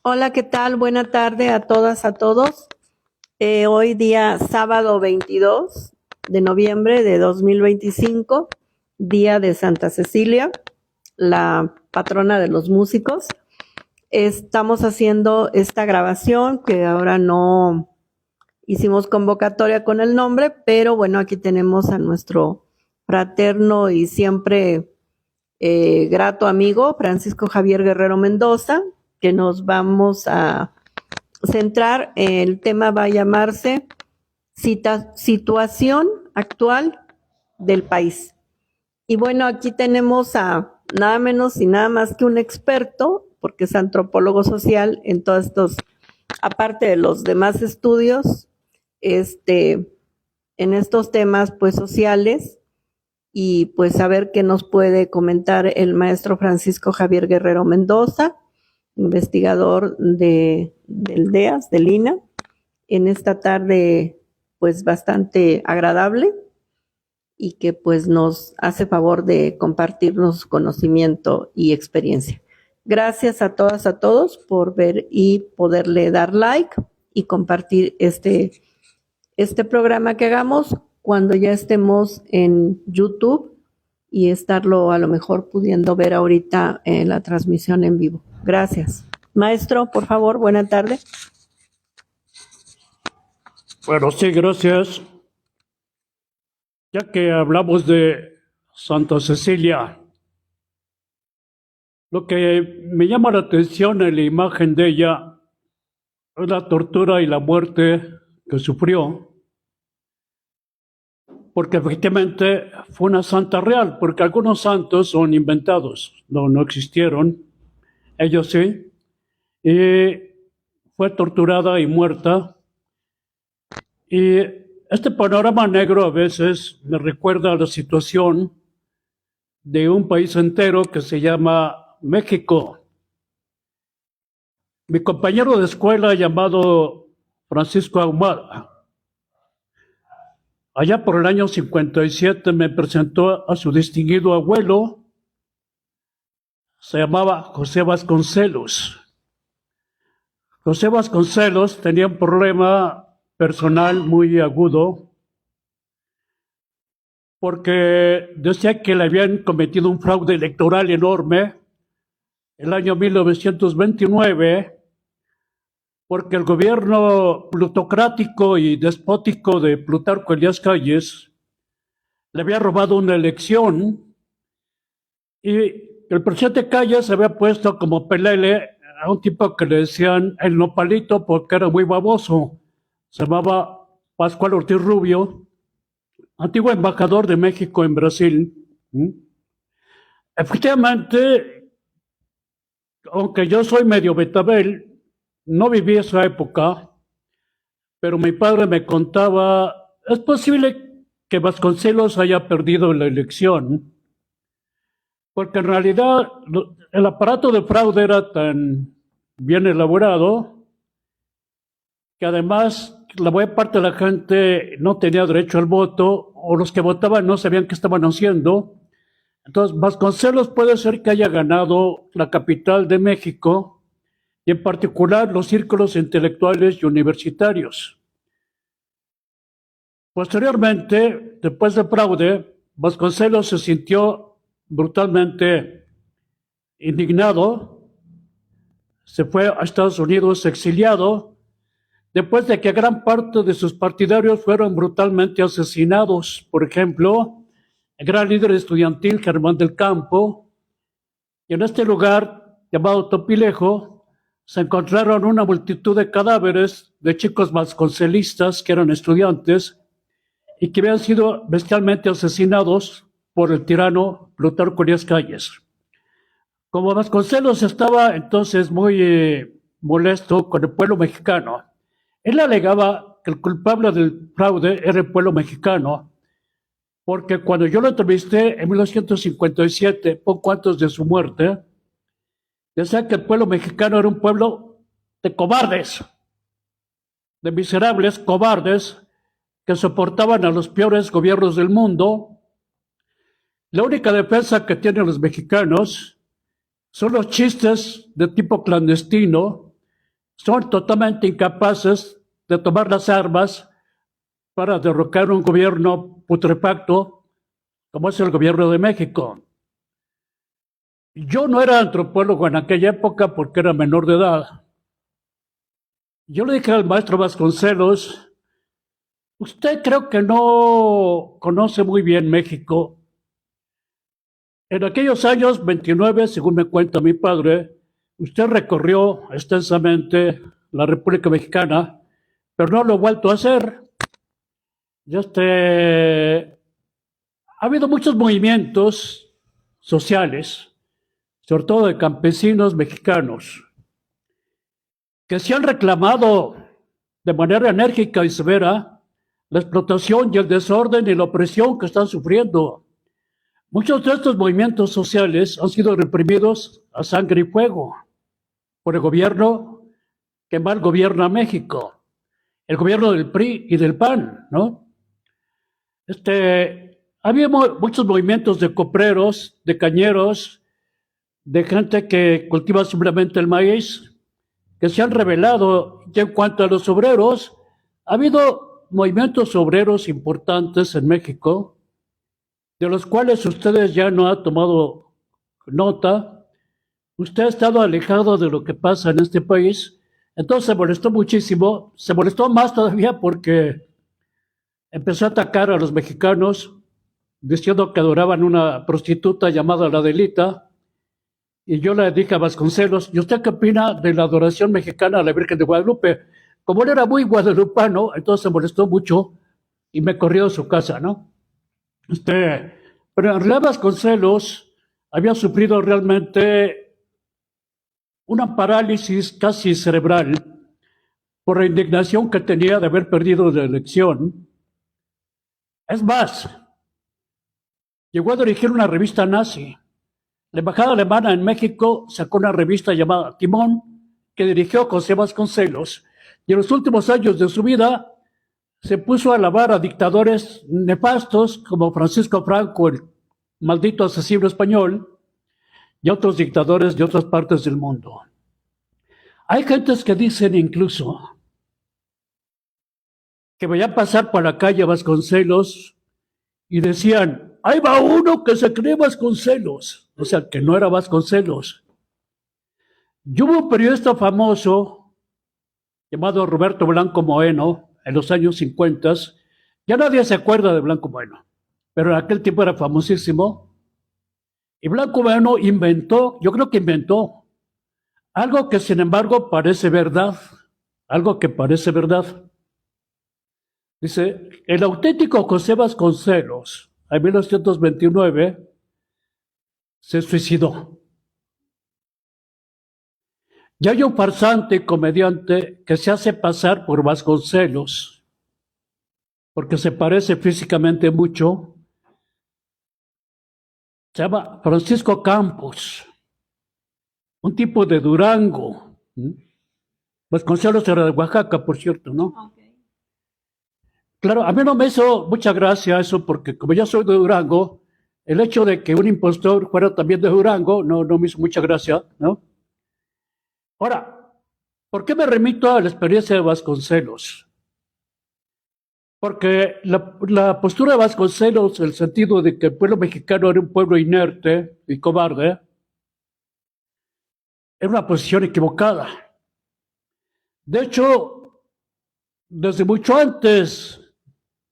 Hola, ¿qué tal? Buena tarde a todas, a todos. Hoy día sábado 22 de noviembre de 2025, día de Santa Cecilia, la patrona de los músicos. Estamos haciendo esta grabación que ahora no hicimos convocatoria con el nombre, pero bueno, aquí tenemos a nuestro fraterno y siempre grato amigo Francisco Javier Guerrero Mendoza, que nos vamos a centrar. El tema va a llamarse situación actual del país. Y bueno, aquí tenemos a nada menos y nada más que un experto, porque es antropólogo social en todos estos, aparte de los demás estudios, en estos temas pues sociales, y pues saber qué nos puede comentar el maestro Francisco Javier Guerrero Mendoza, investigador del DEAS, del INA, en esta tarde pues bastante agradable y que pues nos hace favor de compartirnos conocimiento y experiencia. Gracias a todas, a todos por ver y poderle dar like y compartir este programa que hagamos cuando ya estemos en YouTube y estarlo a lo mejor pudiendo ver ahorita en la transmisión en vivo. Gracias. Maestro, por favor, buena tarde. Bueno, sí, gracias. Ya que hablamos de Santa Cecilia, lo que me llama la atención en la imagen de ella es la tortura y la muerte que sufrió, porque efectivamente fue una santa real, porque algunos santos son inventados, no existieron, ellos sí, y fue torturada y muerta. Y este panorama negro a veces me recuerda a la situación de un país entero que se llama México. Mi compañero de escuela llamado Francisco Ahumada, allá por el año 57 me presentó a su distinguido abuelo, se llamaba José Vasconcelos. José Vasconcelos tenía un problema personal muy agudo porque decía que le habían cometido un fraude electoral enorme el año 1929, porque el gobierno plutocrático y despótico de Plutarco Elías Calles le había robado una elección y el presidente Calles había puesto como pelele a un tipo que le decían el nopalito porque era muy baboso. Se llamaba Pascual Ortiz Rubio, antiguo embajador de México en Brasil. Efectivamente, aunque yo soy medio betabel, no viví esa época, pero mi padre me contaba, es posible que Vasconcelos haya perdido la elección, porque en realidad el aparato de fraude era tan bien elaborado que además la buena parte de la gente no tenía derecho al voto o los que votaban no sabían qué estaban haciendo. Entonces, Vasconcelos puede ser que haya ganado la capital de México y en particular los círculos intelectuales y universitarios. Posteriormente, después del fraude, Vasconcelos se sintió brutalmente indignado, se fue a Estados Unidos exiliado, después de que gran parte de sus partidarios fueron brutalmente asesinados. Por ejemplo, el gran líder estudiantil Germán del Campo, y en este lugar llamado Topilejo se encontraron una multitud de cadáveres de chicos vasconcelistas que eran estudiantes y que habían sido bestialmente asesinados por el tirano Plutarco Elías Calles. Como Vasconcelos estaba entonces muy molesto con el pueblo mexicano, él alegaba que el culpable del fraude era el pueblo mexicano, porque cuando yo lo entrevisté en 1957, poco antes de su muerte, decía que el pueblo mexicano era un pueblo de cobardes, de miserables cobardes que soportaban a los peores gobiernos del mundo. La única defensa que tienen los mexicanos son los chistes de tipo clandestino son totalmente incapaces de tomar las armas para derrocar un gobierno putrefacto como es el gobierno de México. Yo no era antropólogo en aquella época porque era menor de edad. Yo le dije al maestro Vasconcelos, usted creo que no conoce muy bien México. En aquellos años 29, según me cuenta mi padre, usted recorrió extensamente la República Mexicana, pero no lo ha vuelto a hacer. Ya ha habido muchos movimientos sociales, sobre todo de campesinos mexicanos, que se han reclamado de manera enérgica y severa la explotación y el desorden y la opresión que están sufriendo. Muchos de estos movimientos sociales han sido reprimidos a sangre y fuego por el gobierno que mal gobierna México, el gobierno del PRI y del PAN, ¿no? Había muchos movimientos de copreros, de cañeros, de gente que cultiva simplemente el maíz, que se han rebelado. Y en cuanto a los obreros, ha habido movimientos obreros importantes en México, de los cuales ustedes ya no han tomado nota. Usted ha estado alejado de lo que pasa en este país, entonces se molestó muchísimo, se molestó más todavía porque empezó a atacar a los mexicanos diciendo que adoraban una prostituta llamada la Adelita, y yo le dije a Vasconcelos, ¿y usted qué opina de la adoración mexicana a la Virgen de Guadalupe? Como él era muy guadalupano, entonces se molestó mucho y me corrió de su casa, ¿no? Pero en realidad Vasconcelos había sufrido realmente una parálisis casi cerebral por la indignación que tenía de haber perdido la elección. Es más, llegó a dirigir una revista nazi. La embajada alemana en México sacó una revista llamada Timón, que dirigió José Vasconcelos, y en los últimos años de su vida se puso a alabar a dictadores nefastos como Francisco Franco, el maldito asesino español, y a otros dictadores de otras partes del mundo. Hay gentes que dicen incluso que veían pasar por la calle Vasconcelos y decían, ahí va uno que se cree Vasconcelos, o sea, que no era Vasconcelos. Y hubo un periodista famoso llamado Roberto Blanco Moeno en los años 50, ya nadie se acuerda de Blanco Moeno, pero en aquel tiempo era famosísimo, y Blanco Moeno inventó, yo creo que inventó, algo que sin embargo parece verdad, algo que parece verdad. Dice, el auténtico José Vasconcelos, en 1929, se suicidó. Y hay un farsante comediante que se hace pasar por Vasconcelos, porque se parece físicamente mucho. Se llama Francisco Campos, un tipo de Durango. Vasconcelos era de Oaxaca, por cierto, ¿no? Okay. Claro, a mí no me hizo mucha gracia eso, porque como yo soy de Durango, el hecho de que un impostor fuera también de Durango no me hizo mucha gracia, ¿no? Ahora, ¿por qué me remito a la experiencia de Vasconcelos? Porque la postura de Vasconcelos, el sentido de que el pueblo mexicano era un pueblo inerte y cobarde, era una posición equivocada. De hecho, desde mucho antes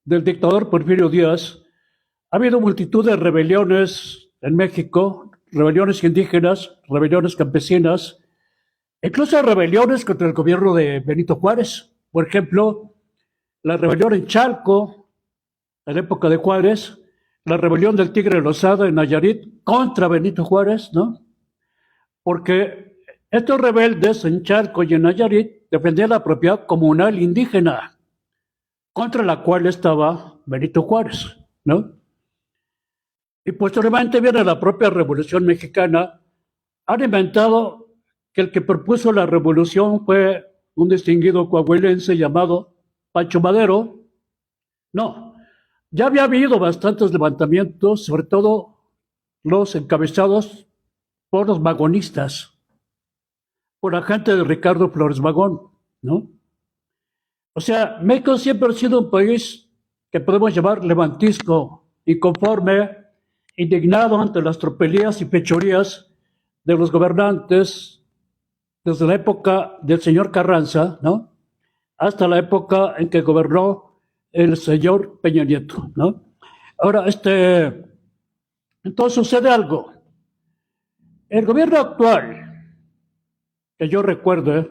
del dictador Porfirio Díaz, ha habido multitud de rebeliones en México, rebeliones indígenas, rebeliones campesinas, incluso rebeliones contra el gobierno de Benito Juárez. Por ejemplo, la rebelión en Chalco, en la época de Juárez, la rebelión del Tigre Lozada en Nayarit contra Benito Juárez, ¿no? Porque estos rebeldes en Chalco y en Nayarit defendían la propiedad comunal indígena, contra la cual estaba Benito Juárez, ¿no? Y posteriormente viene la propia Revolución Mexicana. Han inventado que el que propuso la revolución fue un distinguido coahuilense llamado Pancho Madero. No, ya había habido bastantes levantamientos, sobre todo los encabezados por los magonistas. por la gente de Ricardo Flores Magón, ¿no? O sea, México siempre ha sido un país que podemos llamar levantisco, inconforme, indignado ante las tropelías y fechorías de los gobernantes desde la época del señor Carranza, ¿no? Hasta la época en que gobernó el señor Peña Nieto, ¿no? Ahora, entonces sucede algo. El gobierno actual, que yo recuerde,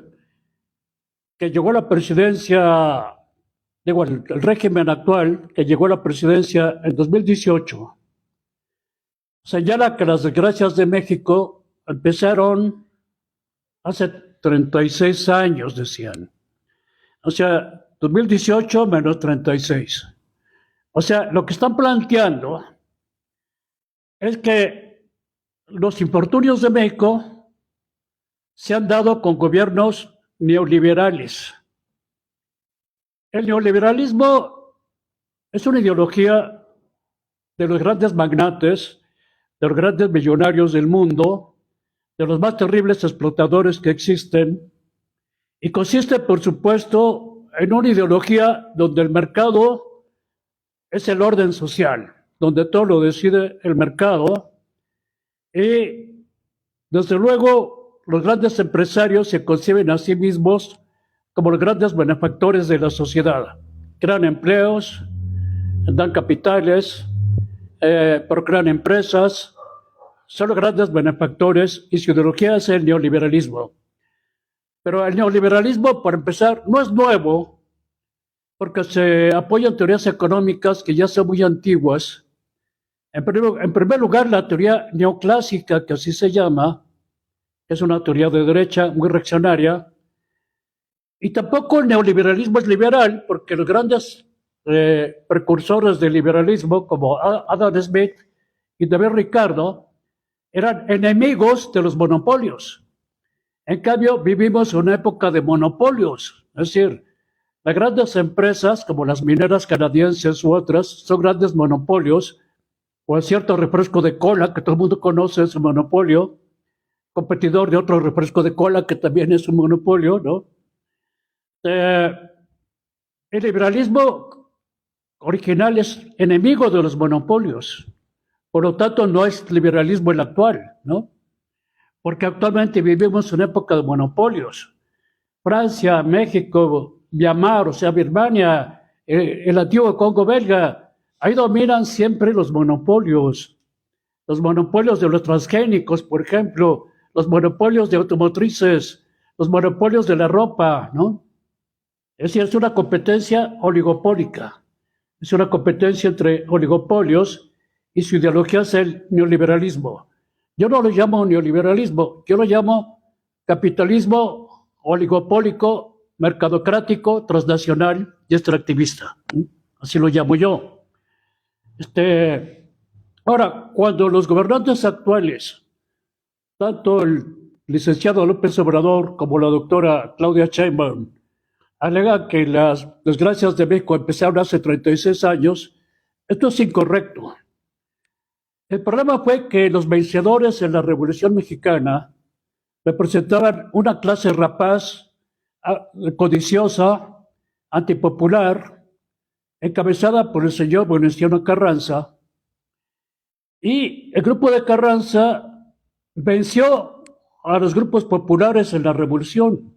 que llegó a la presidencia, digo, el régimen actual, que llegó a la presidencia en 2018, señala que las desgracias de México empezaron hace 36 años, decían. O sea, 2018 menos 36. O sea, lo que están planteando es que los infortunios de México se han dado con gobiernos neoliberales. El neoliberalismo es una ideología de los grandes magnates, de los grandes millonarios del mundo, de los más terribles explotadores que existen, y consiste, por supuesto, en una ideología donde el mercado es el orden social, donde todo lo decide el mercado, y desde luego los grandes empresarios se conciben a sí mismos como los grandes benefactores de la sociedad. Crean empleos, dan capitales, procrean empresas, son los grandes benefactores y su ideología es el neoliberalismo. Pero el neoliberalismo, por empezar, no es nuevo, porque se apoyan teorías económicas que ya son muy antiguas. En primer lugar, la teoría neoclásica, que así se llama, es una teoría de derecha muy reaccionaria, y tampoco el neoliberalismo es liberal, porque los grandes precursores del liberalismo, como Adam Smith y David Ricardo, eran enemigos de los monopolios. En cambio, vivimos una época de monopolios, es decir, las grandes empresas, como las mineras canadienses u otras, son grandes monopolios, o el cierto refresco de cola, que todo el mundo conoce, es un monopolio, competidor de otro refresco de cola, que también es un monopolio, ¿no? El liberalismo original es enemigo de los monopolios, por lo tanto no es liberalismo el actual, ¿no? Porque actualmente vivimos una época de monopolios. Francia, México, Myanmar, o sea, Birmania, el antiguo Congo belga, ahí dominan siempre los monopolios de los transgénicos, por ejemplo, los monopolios de automotrices, los monopolios de la ropa, ¿no? Es decir, es una competencia oligopólica, es una competencia entre oligopolios y su ideología es el neoliberalismo. Yo no lo llamo neoliberalismo, yo lo llamo capitalismo oligopólico, mercadocrático, transnacional y extractivista. Así lo llamo yo. Ahora, cuando los gobernantes actuales, tanto el licenciado López Obrador como la doctora Claudia Sheinbaum, alegan que las desgracias de México empezaron hace 36 años, esto es incorrecto. El problema fue que los vencedores en la Revolución Mexicana representaban una clase rapaz, codiciosa, antipopular, encabezada por el señor Venustiano Carranza, y el grupo de Carranza venció a los grupos populares en la Revolución.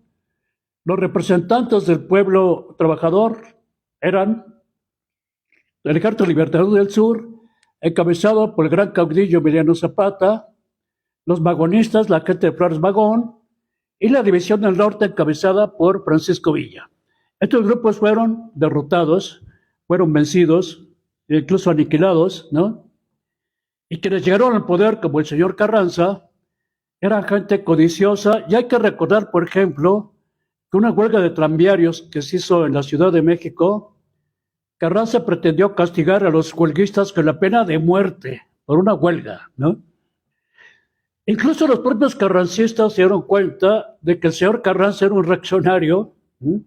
Los representantes del pueblo trabajador eran el Ejército Libertador del Sur, encabezado por el gran caudillo Emiliano Zapata, los magonistas, la gente de Flores Magón, y la División del Norte, encabezada por Francisco Villa. Estos grupos fueron derrotados, fueron vencidos, incluso aniquilados, ¿no? Y quienes llegaron al poder, como el señor Carranza, eran gente codiciosa, y hay que recordar, por ejemplo, que una huelga de tranviarios que se hizo en la Ciudad de México, Carranza pretendió castigar a los huelguistas con la pena de muerte por una huelga, ¿no? Incluso los propios carrancistas se dieron cuenta de que el señor Carranza era un reaccionario, ¿sí?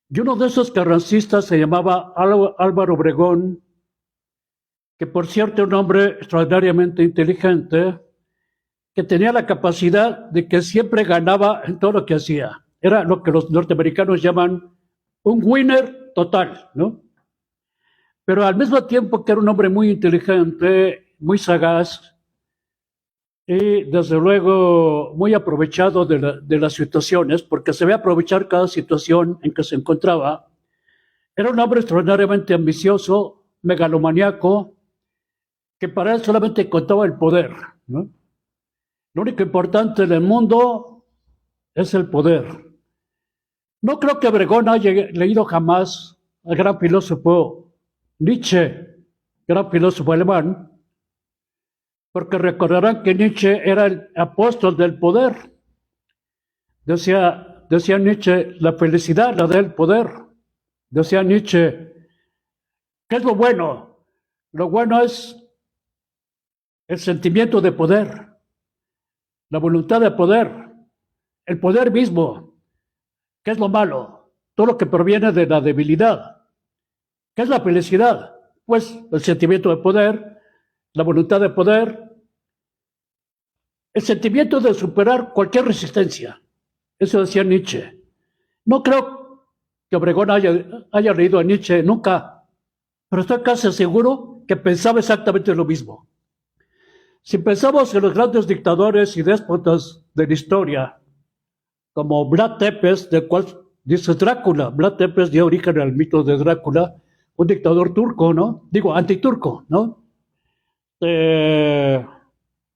Y uno de esos carrancistas se llamaba Álvaro Obregón, que por cierto era un hombre extraordinariamente inteligente, que tenía la capacidad de que siempre ganaba en todo lo que hacía. Era lo que los norteamericanos llaman un winner total, ¿no? Pero al mismo tiempo que era un hombre muy inteligente, muy sagaz y desde luego muy aprovechado de las situaciones, porque se ve aprovechar cada situación en que se encontraba. Era un hombre extraordinariamente ambicioso, megalomaníaco, que para él solamente contaba el poder, ¿no? Lo único importante en el mundo es el poder. No creo que Obregón haya leído jamás al gran filósofo Nietzsche, gran filósofo alemán, porque recordarán que Nietzsche era el apóstol del poder. Decía Nietzsche, la felicidad la da el poder. Decía Nietzsche, ¿qué es lo bueno? Lo bueno es el sentimiento de poder, la voluntad de poder, el poder mismo. ¿Qué es lo malo? Todo lo que proviene de la debilidad. ¿Qué es la felicidad? Pues el sentimiento de poder, la voluntad de poder, el sentimiento de superar cualquier resistencia. Eso decía Nietzsche. No creo que Obregón haya leído a Nietzsche nunca, pero estoy casi seguro que pensaba exactamente lo mismo. Si pensamos en los grandes dictadores y déspotas de la historia, como Vlad Tepes, del cual dice Drácula, Vlad Tepes dio origen al mito de Drácula, un dictador turco, ¿no? Digo, antiturco, ¿no?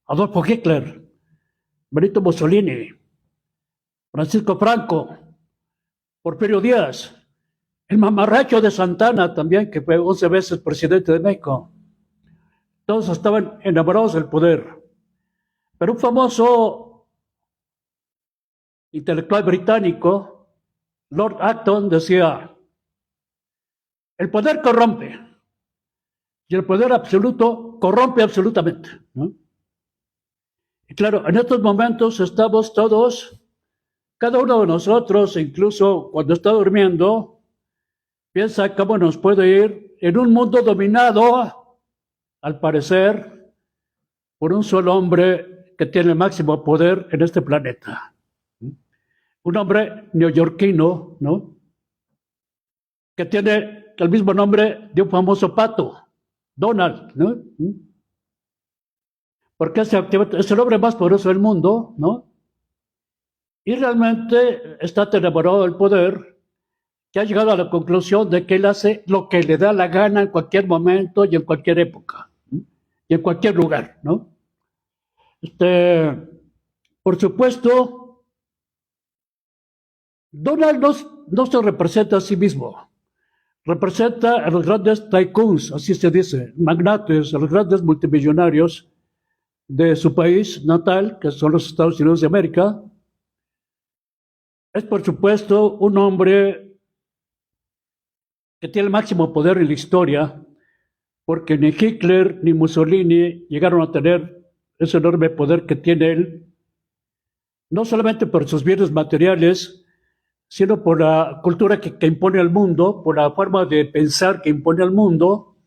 Adolfo Hitler, Benito Mussolini, Francisco Franco, Porfirio Díaz, el mamarracho de Santana también, que fue 11 veces presidente de México. Todos estaban enamorados del poder. Pero un famoso intelectual británico, Lord Acton, decía, el poder corrompe y el poder absoluto corrompe absolutamente, ¿no? Y claro, en estos momentos estamos todos, cada uno de nosotros, incluso cuando está durmiendo, piensa cómo nos puede ir en un mundo dominado, al parecer, por un solo hombre que tiene el máximo poder en este planeta. Un hombre neoyorquino, ¿no? Que tiene el mismo nombre de un famoso pato, Donald, ¿no? Porque es el hombre más poderoso del mundo, ¿no? Y realmente está tan enamorado del poder que ha llegado a la conclusión de que él hace lo que le da la gana en cualquier momento y en cualquier época, ¿no? Y en cualquier lugar, ¿no? Por supuesto, Donald no se representa a sí mismo, representa a los grandes tycoons, así se dice, magnates, a los grandes multimillonarios de su país natal, que son los Estados Unidos de América. Es, por supuesto, un hombre que tiene el máximo poder en la historia, porque ni Hitler ni Mussolini llegaron a tener ese enorme poder que tiene él, no solamente por sus bienes materiales, sino por la cultura que impone al mundo, por la forma de pensar que impone al mundo,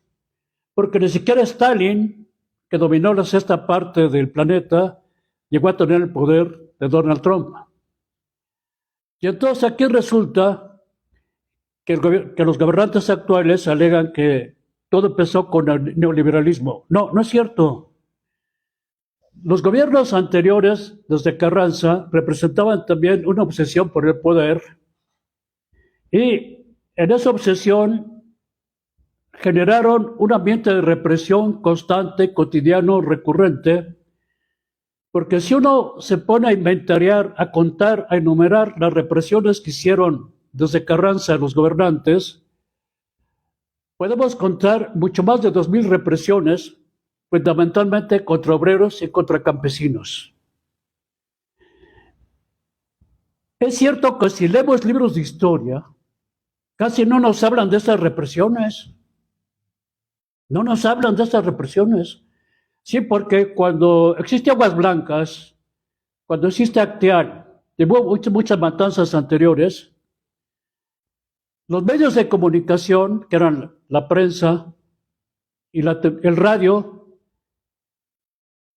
porque ni siquiera Stalin, que dominó la sexta parte del planeta, llegó a tener el poder de Donald Trump. Y entonces aquí resulta que los gobernantes actuales alegan que todo empezó con el neoliberalismo. No, no es cierto. Los gobiernos anteriores, desde Carranza, representaban también una obsesión por el poder, y en esa obsesión generaron un ambiente de represión constante, cotidiano, recurrente, porque si uno se pone a inventariar, a contar, a enumerar las represiones que hicieron desde Carranza los gobernantes, podemos contar mucho más de 2,000 represiones, fundamentalmente contra obreros y contra campesinos. Es cierto que si leemos libros de historia, casi no nos hablan de esas represiones. No nos hablan de esas represiones. Sí, porque cuando existe Aguas Blancas, cuando existe Acteal, hubo muchas matanzas anteriores, los medios de comunicación, que eran la prensa y el radio,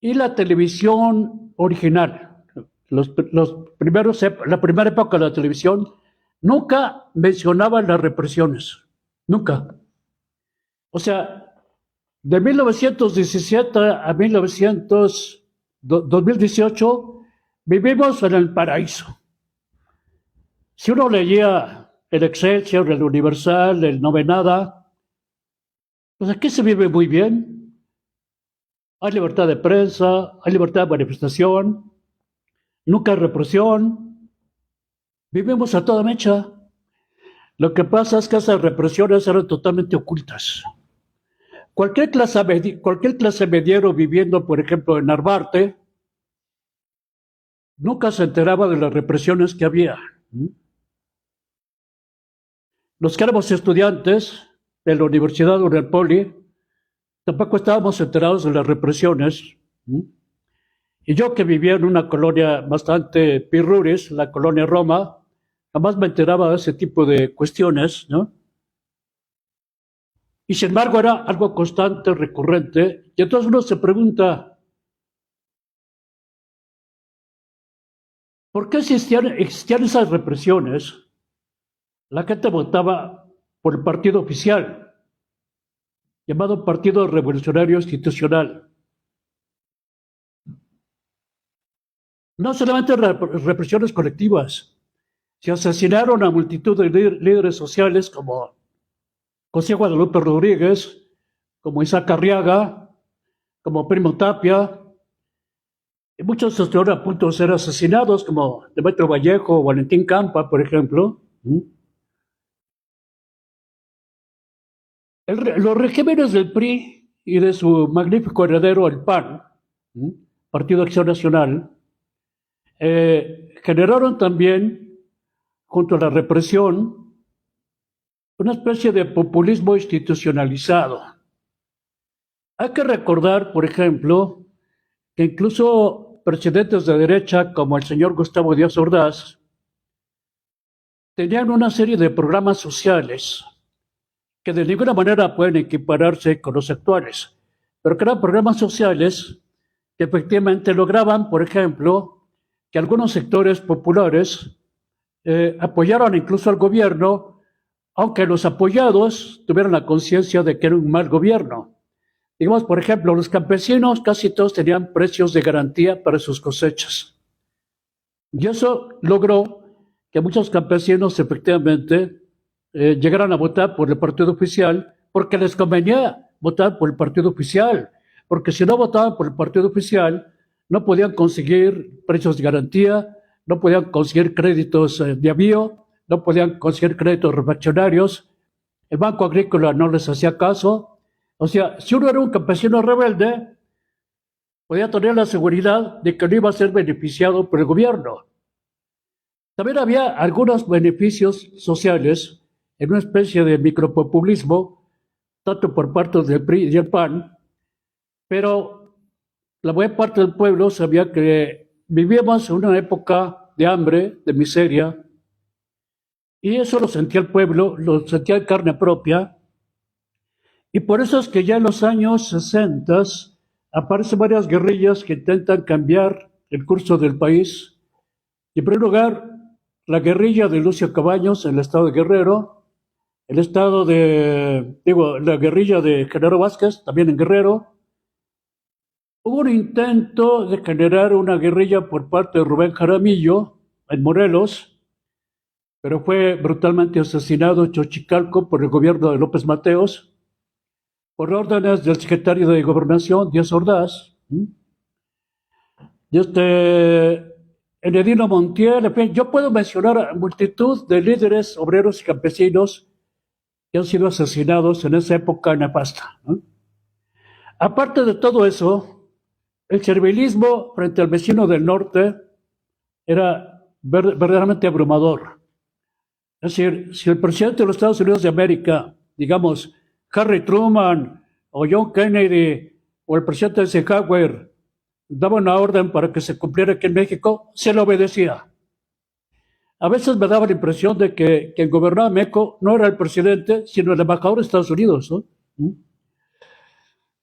y la televisión original. La primera época de la televisión nunca mencionaba las represiones, nunca. O sea, de 1917 a 2018 vivimos en el paraíso. Si uno leía el Excelsior, el Universal, el Novenada, pues aquí se vive muy bien. Hay libertad de prensa, hay libertad de manifestación, nunca hay represión. Vivimos a toda mecha. Lo que pasa es que esas represiones eran totalmente ocultas. Cualquier clase mediero viviendo, por ejemplo, en Narvarte, nunca se enteraba de las represiones que había. Los que éramos estudiantes de la Universidad o del Poli, tampoco estábamos enterados de las represiones. Y yo, que vivía en una colonia bastante pirruris, la colonia Roma, jamás me enteraba de ese tipo de cuestiones, ¿no? Y sin embargo era algo constante, recurrente, y entonces uno se pregunta, ¿por qué existían esas represiones? La gente votaba por el partido oficial, llamado Partido Revolucionario Institucional. No solamente represiones colectivas, se asesinaron a multitud de líderes sociales como José Guadalupe Rodríguez, como Isaac Arriaga, como Primo Tapia, y muchos estuvieron a punto de ser asesinados, como Demetrio Vallejo o Valentín Campa, por ejemplo. Los regímenes del PRI y de su magnífico heredero, el PAN, Partido Acción Nacional, generaron también, junto a la represión, una especie de populismo institucionalizado. Hay que recordar, por ejemplo, que incluso presidentes de derecha, como el señor Gustavo Díaz Ordaz, tenían una serie de programas sociales que de ninguna manera pueden equipararse con los actuales, pero que eran programas sociales que efectivamente lograban, por ejemplo, que algunos sectores populares apoyaran incluso al gobierno, aunque los apoyados tuvieran la conciencia de que era un mal gobierno. Digamos, por ejemplo, los campesinos casi todos tenían precios de garantía para sus cosechas. Y eso logró que muchos campesinos efectivamente llegaran a votar por el partido oficial porque les convenía votar por el partido oficial, porque si no votaban por el partido oficial no podían conseguir precios de garantía, no podían conseguir créditos de avío, no podían conseguir créditos refaccionarios, el Banco Agrícola no les hacía caso. O sea, si uno era un campesino rebelde, podía tener la seguridad de que no iba a ser beneficiado por el gobierno. También había algunos beneficios sociales en una especie de micropopulismo, tanto por parte del PRI y del PAN, pero la buena parte del pueblo sabía que vivíamos en una época de hambre, de miseria, y eso lo sentía el pueblo, lo sentía en carne propia, y por eso es que ya en los años 60 aparecen varias guerrillas que intentan cambiar el curso del país. Y en primer lugar, la guerrilla de Lucio Cabaños en el estado de Guerrero, la guerrilla de Genaro Vázquez, también en Guerrero. Hubo un intento de generar una guerrilla por parte de Rubén Jaramillo en Morelos, pero fue brutalmente asesinado en Xochicalco por el gobierno de López Mateos, por órdenes del secretario de Gobernación, Díaz Ordaz. Y Enedino Montiel, en fin, yo puedo mencionar a multitud de líderes obreros y campesinos que han sido asesinados en esa época nefasta, ¿no? Aparte de todo eso, el servilismo frente al vecino del norte era verdaderamente abrumador. Es decir, si el presidente de los Estados Unidos de América, digamos, Harry Truman o John Kennedy o el presidente Eisenhower daba una orden para que se cumpliera aquí en México, se le obedecía. A veces me daba la impresión de que quien gobernaba México no era el presidente, sino el embajador de Estados Unidos, ¿no?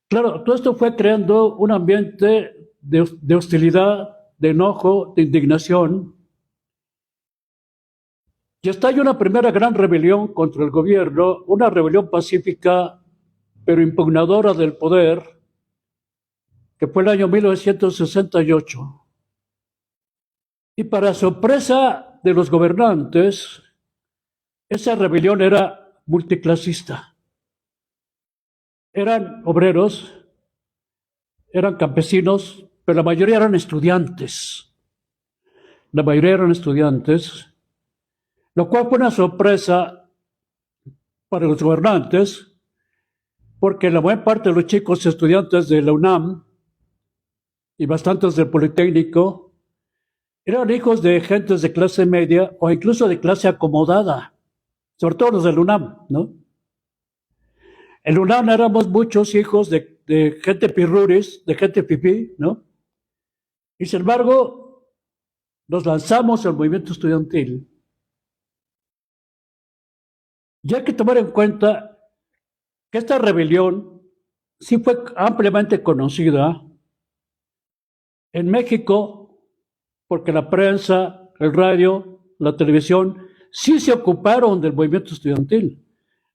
Claro, todo esto fue creando un ambiente de hostilidad, de enojo, de indignación. Y estalla una primera gran rebelión contra el gobierno, una rebelión pacífica, pero impugnadora del poder, que fue el año 1968. Y para sorpresa de los gobernantes, esa rebelión era multiclasista. Eran obreros, eran campesinos, pero la mayoría eran estudiantes. La mayoría eran estudiantes, lo cual fue una sorpresa para los gobernantes, porque la mayor parte de los chicos estudiantes de la UNAM y bastantes del Politécnico eran hijos de gentes de clase media o incluso de clase acomodada, sobre todo los del UNAM, ¿no? En la UNAM éramos muchos hijos de gente pirruris, de gente pipí, ¿no? Y sin embargo, nos lanzamos al movimiento estudiantil. Y hay que tomar en cuenta que esta rebelión sí fue ampliamente conocida en México, porque la prensa, el radio, la televisión, sí se ocuparon del movimiento estudiantil,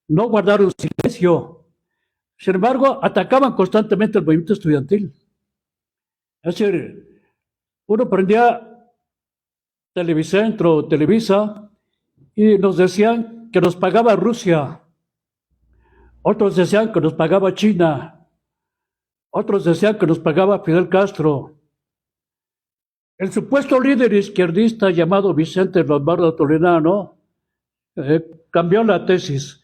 no guardaron silencio. Sin embargo, atacaban constantemente el movimiento estudiantil. Es decir, uno prendía Televicentro, Televisa, y nos decían que nos pagaba Rusia, otros decían que nos pagaba China, otros decían que nos pagaba Fidel Castro. El supuesto líder izquierdista llamado Vicente Lombardo Toledano cambió la tesis.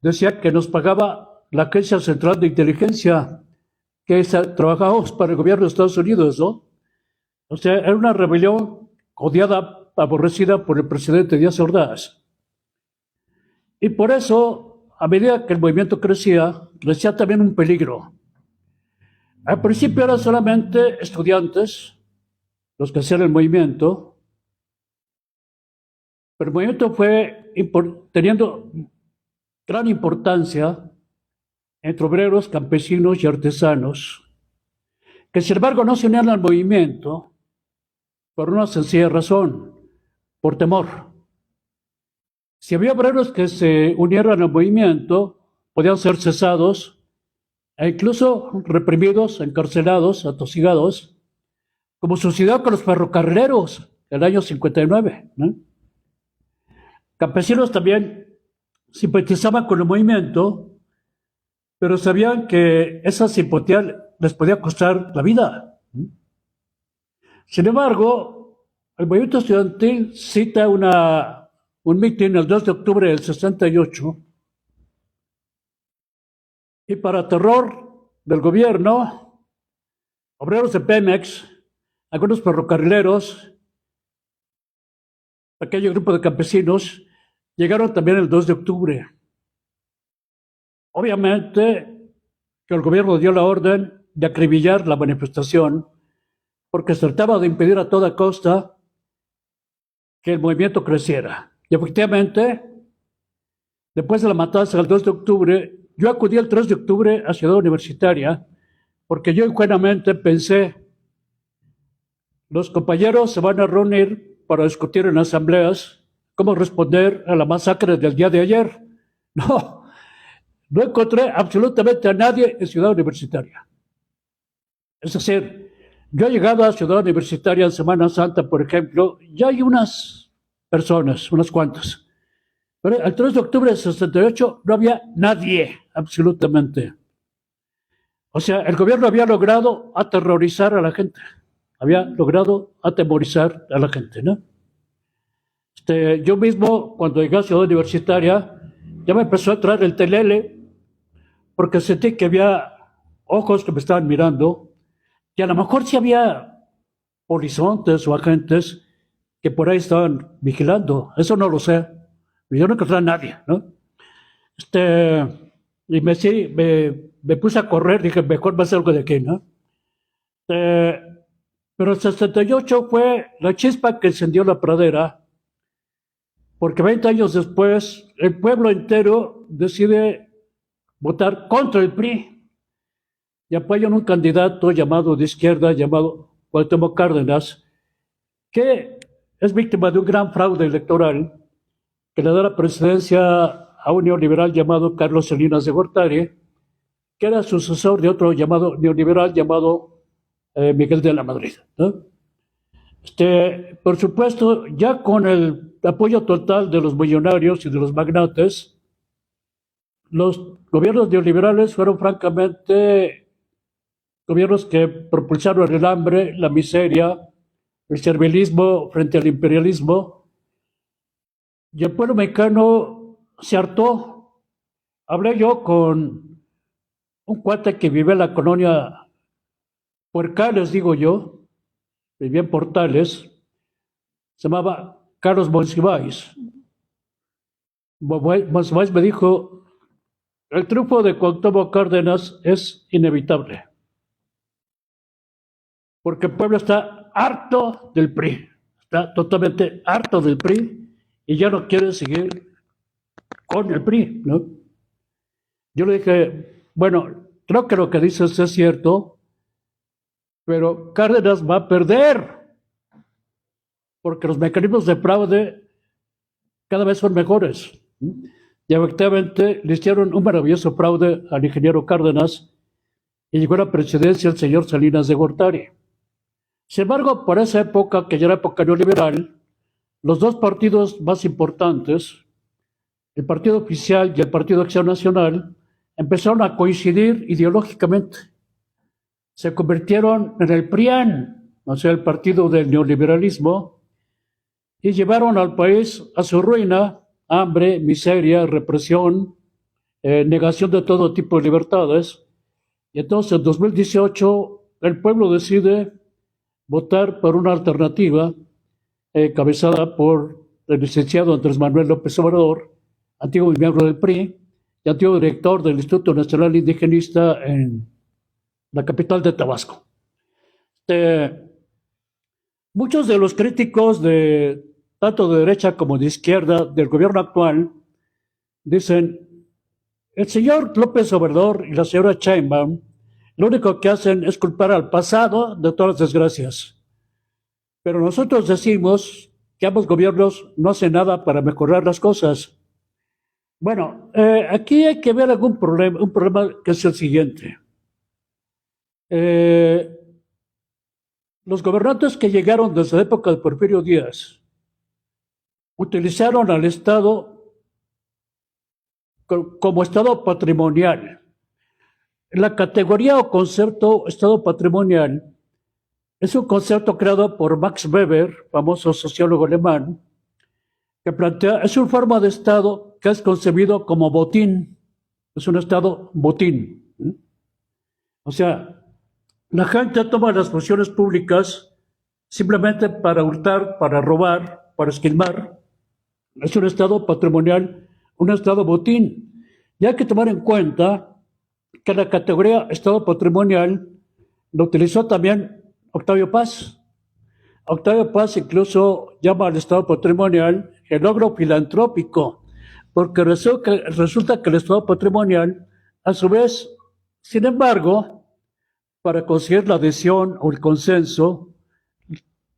Decía que nos pagaba la Agencia Central de Inteligencia, que trabajábamos para el gobierno de Estados Unidos, ¿no? O sea, era una rebelión odiada, aborrecida por el presidente Díaz Ordaz. Y por eso, a medida que el movimiento crecía también un peligro. Al principio eran solamente estudiantes los que hacían el movimiento, pero el movimiento fue teniendo gran importancia entre obreros, campesinos y artesanos, que sin embargo no se unían al movimiento por una sencilla razón, por temor. Si había obreros que se unieran al movimiento, podían ser cesados e incluso reprimidos, encarcelados, atosigados, como sucedió con los ferrocarrileros en el año 59, ¿no? Campesinos también simpatizaban con el movimiento, pero sabían que esa simpatía les podía costar la vida. Sin embargo, el movimiento estudiantil cita un mitin el 2 de octubre del 68, y para terror del gobierno, obreros de Pemex, algunos ferrocarrileros, pequeño grupo de campesinos, llegaron también el 2 de octubre. Obviamente que el gobierno dio la orden de acribillar la manifestación porque se trataba de impedir a toda costa que el movimiento creciera. Y efectivamente, después de la matanza del 2 de octubre, yo acudí el 3 de octubre a Ciudad Universitaria porque yo ingenuamente pensé, los compañeros se van a reunir para discutir en asambleas cómo responder a la masacre del día de ayer. No encontré absolutamente a nadie en Ciudad Universitaria. Es decir, yo he llegado a Ciudad Universitaria en Semana Santa, por ejemplo, ya hay unas personas, unas cuantas. Pero el 3 de octubre del 68 no había nadie, absolutamente. O sea, el gobierno había logrado aterrorizar a la gente. Había logrado atemorizar a la gente, ¿no? Yo mismo, cuando llegué a Ciudad Universitaria, ya me empezó a entrar el telele, porque sentí que había ojos que me estaban mirando, y a lo mejor sí había polizontes o agentes que por ahí estaban vigilando. Eso no lo sé. Yo no encontré a nadie, ¿no? Y me puse a correr, dije, mejor me algo de aquí, ¿no? Pero el 68 fue la chispa que encendió la pradera, porque 20 años después el pueblo entero decide votar contra el PRI. y apoyan un candidato llamado de izquierda, llamado Cuauhtémoc Cárdenas, que es víctima de un gran fraude electoral que le da la presidencia a un neoliberal llamado Carlos Salinas de Gortari, que era sucesor de otro llamado neoliberal llamado Miguel de la Madrid, ¿no? Por supuesto, ya con el apoyo total de los millonarios y de los magnates, los gobiernos neoliberales fueron francamente gobiernos que propulsaron el hambre, la miseria, el servilismo frente al imperialismo, y el pueblo mexicano se hartó. Hablé yo con un cuate que vive en la colonia Puercales, digo yo, vivía en Portales, se llamaba Carlos Monsiváis. Monsiváis me dijo, el triunfo de Cuauhtémoc Cárdenas es inevitable, porque el pueblo está harto del PRI, está totalmente harto del PRI y ya no quiere seguir con el PRI, ¿no? Yo le dije, bueno, creo que lo que dices es cierto, pero Cárdenas va a perder, porque los mecanismos de fraude cada vez son mejores. Y efectivamente le hicieron un maravilloso fraude al ingeniero Cárdenas y llegó a la presidencia el señor Salinas de Gortari. Sin embargo, por esa época, que ya era época neoliberal, los dos partidos más importantes, el Partido Oficial y el Partido Acción Nacional, empezaron a coincidir ideológicamente. Se convirtieron en el PRIAN, o sea, el partido del neoliberalismo, y llevaron al país a su ruina, hambre, miseria, represión, negación de todo tipo de libertades. Y entonces en 2018 el pueblo decide votar por una alternativa cabezada por el licenciado Andrés Manuel López Obrador, antiguo miembro del PRI y antiguo director del Instituto Nacional Indigenista en la capital de Tabasco. Muchos de los críticos de tanto de derecha como de izquierda del gobierno actual dicen, el señor López Obrador y la señora Sheinbaum lo único que hacen es culpar al pasado de todas las desgracias. Pero nosotros decimos que ambos gobiernos no hacen nada para mejorar las cosas. Bueno, aquí hay que ver un problema que es el siguiente. Los gobernantes que llegaron desde la época de Porfirio Díaz utilizaron al Estado como Estado patrimonial. La categoría o concepto Estado patrimonial es un concepto creado por Max Weber, famoso sociólogo alemán, que plantea, es una forma de Estado que es concebido como botín, es un Estado botín. O sea, la gente toma las funciones públicas simplemente para hurtar, para robar, para esquilmar. Es un Estado patrimonial, un Estado botín. Y hay que tomar en cuenta que la categoría Estado patrimonial lo utilizó también Octavio Paz. Octavio Paz incluso llama al Estado patrimonial el logro filantrópico, porque resulta que el Estado patrimonial, a su vez, sin embargo, para conseguir la adhesión o el consenso,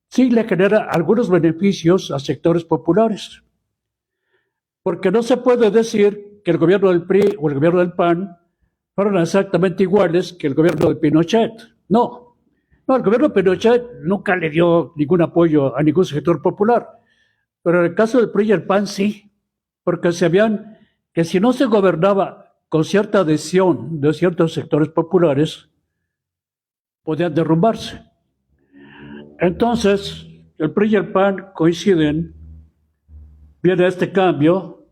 sí le genera algunos beneficios a sectores populares. Porque no se puede decir que el gobierno del PRI o el gobierno del PAN fueron exactamente iguales que el gobierno de Pinochet. No, el gobierno de Pinochet nunca le dio ningún apoyo a ningún sector popular, pero en el caso del PRI y el PAN sí, porque sabían que si no se gobernaba con cierta adhesión de ciertos sectores populares, podían derrumbarse. Entonces, el PRI y el PAN coinciden, viene este cambio,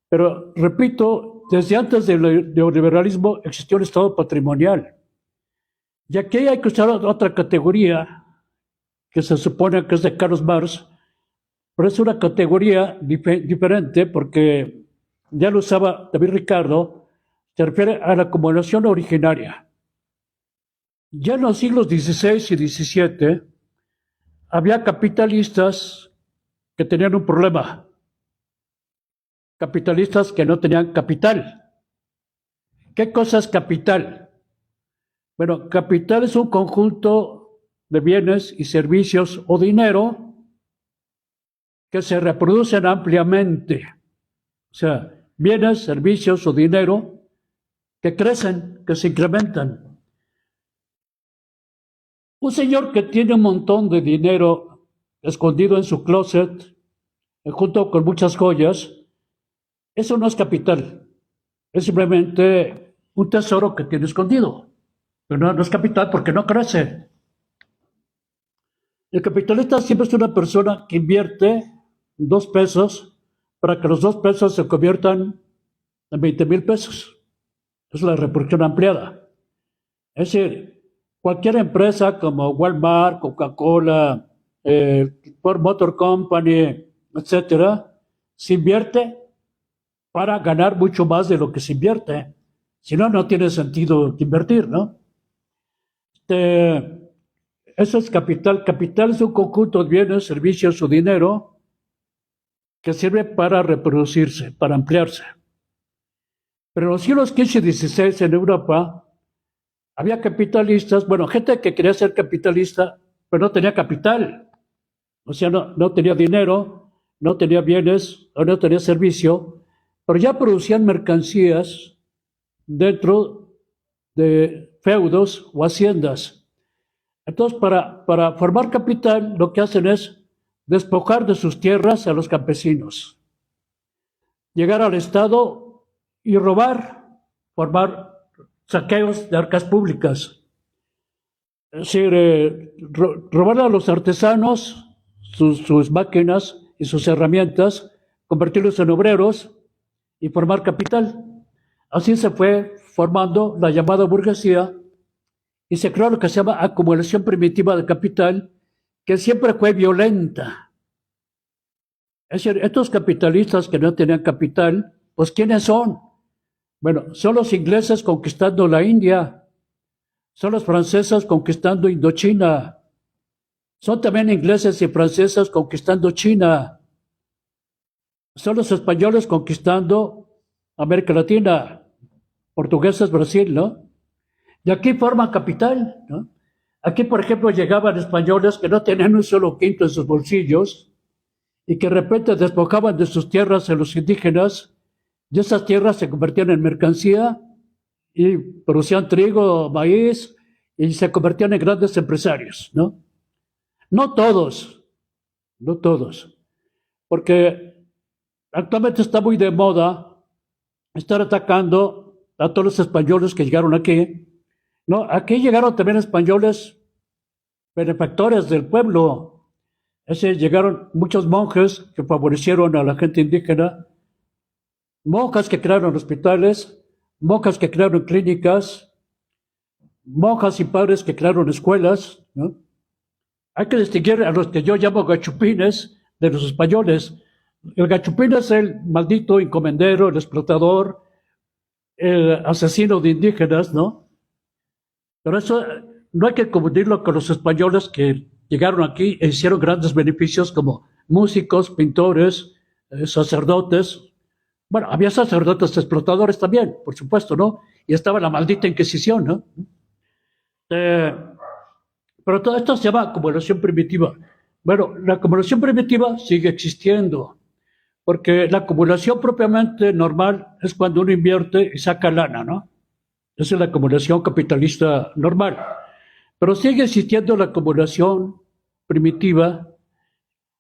pero repito, desde antes del neoliberalismo existió el Estado patrimonial. Y aquí hay que usar otra categoría que se supone que es de Carlos Marx, pero es una categoría diferente porque ya lo usaba David Ricardo, se refiere a la acumulación originaria. Ya en los siglos XVI y XVII había capitalistas que tenían un problema, capitalistas que no tenían capital. ¿Qué cosa es capital? Bueno, capital es un conjunto de bienes y servicios o dinero que se reproducen ampliamente. O sea, bienes, servicios o dinero que crecen, que se incrementan. Un señor que tiene un montón de dinero escondido en su closet, junto con muchas joyas, eso no es capital. Es simplemente un tesoro que tiene escondido. Pero no es capital porque no crece. El capitalista siempre es una persona que invierte 2 pesos para que los 2 pesos se conviertan en 20,000 pesos. Es la reproducción ampliada. Es decir, cualquier empresa como Walmart, Coca-Cola, Ford Motor Company, etcétera, se invierte para ganar mucho más de lo que se invierte. Si no, no tiene sentido invertir, ¿no? Eso es capital. Capital es un conjunto de bienes, servicios o dinero que sirve para reproducirse, para ampliarse. Pero en los siglos XV y XVI en Europa había capitalistas, bueno, gente que quería ser capitalista, pero no tenía capital. O sea, no tenía dinero, no tenía bienes, o no tenía servicio, pero ya producían mercancías dentro de feudos o haciendas. Entonces, para formar capital, lo que hacen es despojar de sus tierras a los campesinos, llegar al Estado y robar, formar saqueos de arcas públicas. Es decir, robar a los artesanos sus máquinas y sus herramientas, convertirlos en obreros y formar capital. Así se fue formando la llamada burguesía y se creó lo que se llama acumulación primitiva de capital, que siempre fue violenta. Es decir, estos capitalistas que no tenían capital, pues ¿quiénes son? Bueno, son los ingleses conquistando la India, son los franceses conquistando Indochina, son también ingleses y franceses conquistando China, son los españoles conquistando América Latina, portugueses Brasil, ¿no? Y aquí forman capital, ¿no? Aquí, por ejemplo, llegaban españoles que no tenían un solo quinto en sus bolsillos y que de repente despojaban de sus tierras a los indígenas y esas tierras se convertían en mercancía y producían trigo, maíz y se convertían en grandes empresarios, ¿no? No todos, no todos, porque actualmente está muy de moda estar atacando a todos los españoles que llegaron aquí. No, aquí llegaron también españoles benefactores del pueblo. Llegaron muchos monjes que favorecieron a la gente indígena, monjas que crearon hospitales, monjas que crearon clínicas, monjas y padres que crearon escuelas, ¿no? Hay que distinguir a los que yo llamo gachupines de los españoles. El gachupín es el maldito encomendero, el explotador, el asesino de indígenas, ¿no? Pero eso no hay que confundirlo con los españoles que llegaron aquí e hicieron grandes beneficios como músicos, pintores, sacerdotes. Bueno, había sacerdotes explotadores también, por supuesto, ¿no? Y estaba la maldita Inquisición, ¿no? Pero todo esto se llama acumulación primitiva. Bueno, la acumulación primitiva sigue existiendo, porque la acumulación propiamente normal es cuando uno invierte y saca lana, ¿no? Esa es la acumulación capitalista normal. Pero sigue existiendo la acumulación primitiva,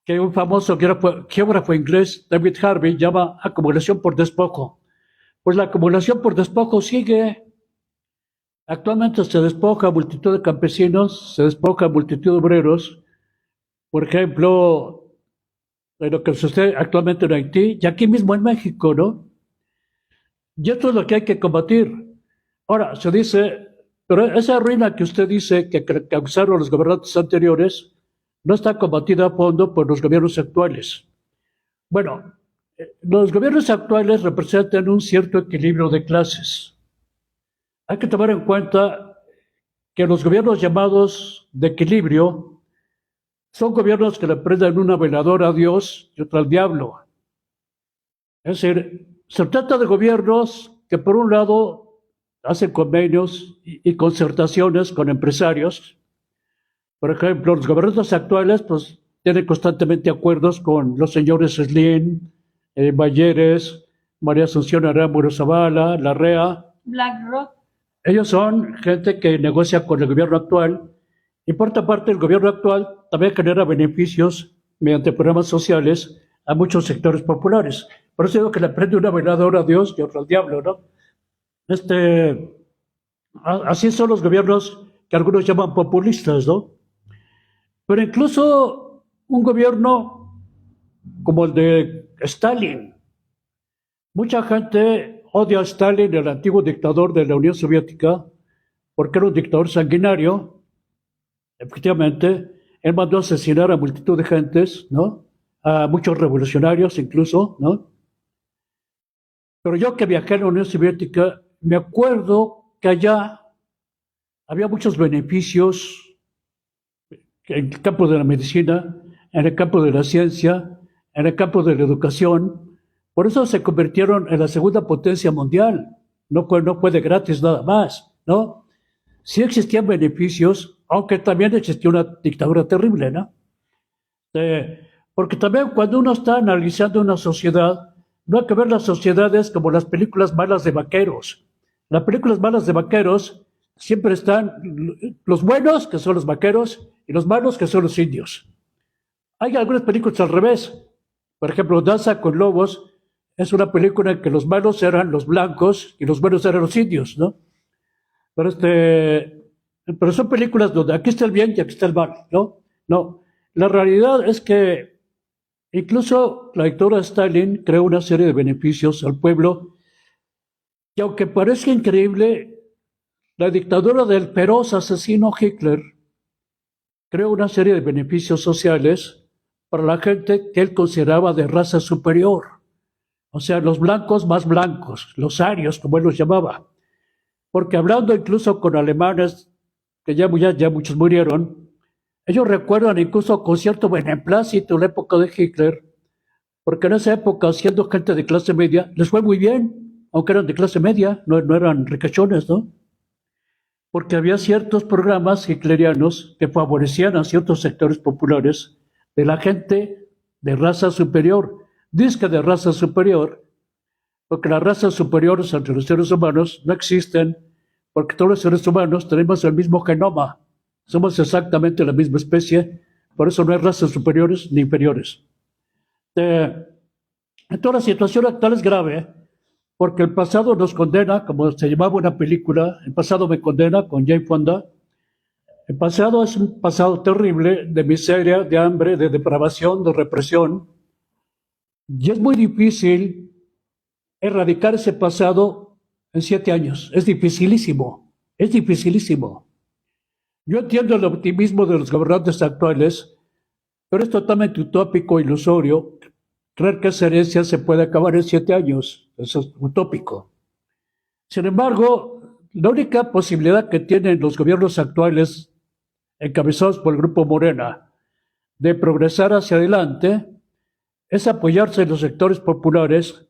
que un famoso geógrafo inglés, David Harvey, llama acumulación por despojo. Pues la acumulación por despojo sigue. Actualmente se despoja a multitud de campesinos, se despoja a multitud de obreros. Por ejemplo, en lo que sucede actualmente en Haití y aquí mismo en México, ¿no? Y esto es lo que hay que combatir. Ahora, se dice, pero esa ruina que usted dice que causaron los gobernantes anteriores no está combatida a fondo por los gobiernos actuales. Bueno, los gobiernos actuales representan un cierto equilibrio de clases. Hay que tomar en cuenta que los gobiernos llamados de equilibrio son gobiernos que le prenden una veladora a Dios y otra al diablo. Es decir, se trata de gobiernos que por un lado hacen convenios y concertaciones con empresarios. Por ejemplo, los gobernantes actuales pues tienen constantemente acuerdos con los señores Slim, Balleres, María Asunción Arámburo Zavala, Larrea. BlackRock. Ellos son gente que negocia con el gobierno actual y por otra parte el gobierno actual también genera beneficios mediante programas sociales a muchos sectores populares. Por eso digo que le prende una veladora a Dios y otra al diablo, ¿no? Así son los gobiernos que algunos llaman populistas, ¿no? Pero incluso un gobierno como el de Stalin, mucha gente odia a Stalin, el antiguo dictador de la Unión Soviética, porque era un dictador sanguinario. Efectivamente, él mandó a asesinar a multitud de gentes, ¿no? A muchos revolucionarios incluso, ¿no? Pero yo que viajé a la Unión Soviética, me acuerdo que allá había muchos beneficios en el campo de la medicina, en el campo de la ciencia, en el campo de la educación. Por eso se convirtieron en la segunda potencia mundial. No fue de gratis nada más, ¿no? Sí existían beneficios, aunque también existía una dictadura terrible, ¿no? Porque también cuando uno está analizando una sociedad, no hay que ver las sociedades como las películas malas de vaqueros. Las películas malas de vaqueros siempre están los buenos, que son los vaqueros, y los malos, que son los indios. Hay algunas películas al revés. Por ejemplo, Danza con Lobos es una película en que los malos eran los blancos y los buenos eran los indios, ¿no? Pero son películas donde aquí está el bien y aquí está el mal, ¿no? No. La realidad es que incluso la dictadura Stalin creó una serie de beneficios al pueblo y aunque parezca increíble, la dictadura del feroz asesino Hitler creó una serie de beneficios sociales para la gente que él consideraba de raza superior. O sea, los blancos más blancos, los arios, como él los llamaba. Porque hablando incluso con alemanes, que ya muchos murieron, ellos recuerdan incluso con cierto beneplácito la época de Hitler, porque en esa época, siendo gente de clase media, les fue muy bien, aunque eran de clase media, no eran ricachones, ¿no? Porque había ciertos programas hitlerianos que favorecían a ciertos sectores populares de la gente de raza superior. Dice de raza superior, porque las razas superiores entre los seres humanos no existen, porque todos los seres humanos tenemos el mismo genoma, somos exactamente la misma especie, por eso no hay razas superiores ni inferiores. Entonces la situación actual es grave, porque el pasado nos condena, como se llamaba una película, El pasado me condena, con Jane Fonda. El pasado es un pasado terrible, de miseria, de hambre, de depravación, de represión, y es muy difícil erradicar ese pasado en 7 años. Es dificilísimo, es dificilísimo. Yo entiendo el optimismo de los gobernantes actuales, pero es totalmente utópico, ilusorio, creer que esa herencia se puede acabar en 7 años. Eso es utópico. Sin embargo, la única posibilidad que tienen los gobiernos actuales, encabezados por el Grupo Morena, de progresar hacia adelante, es apoyarse en los sectores populares,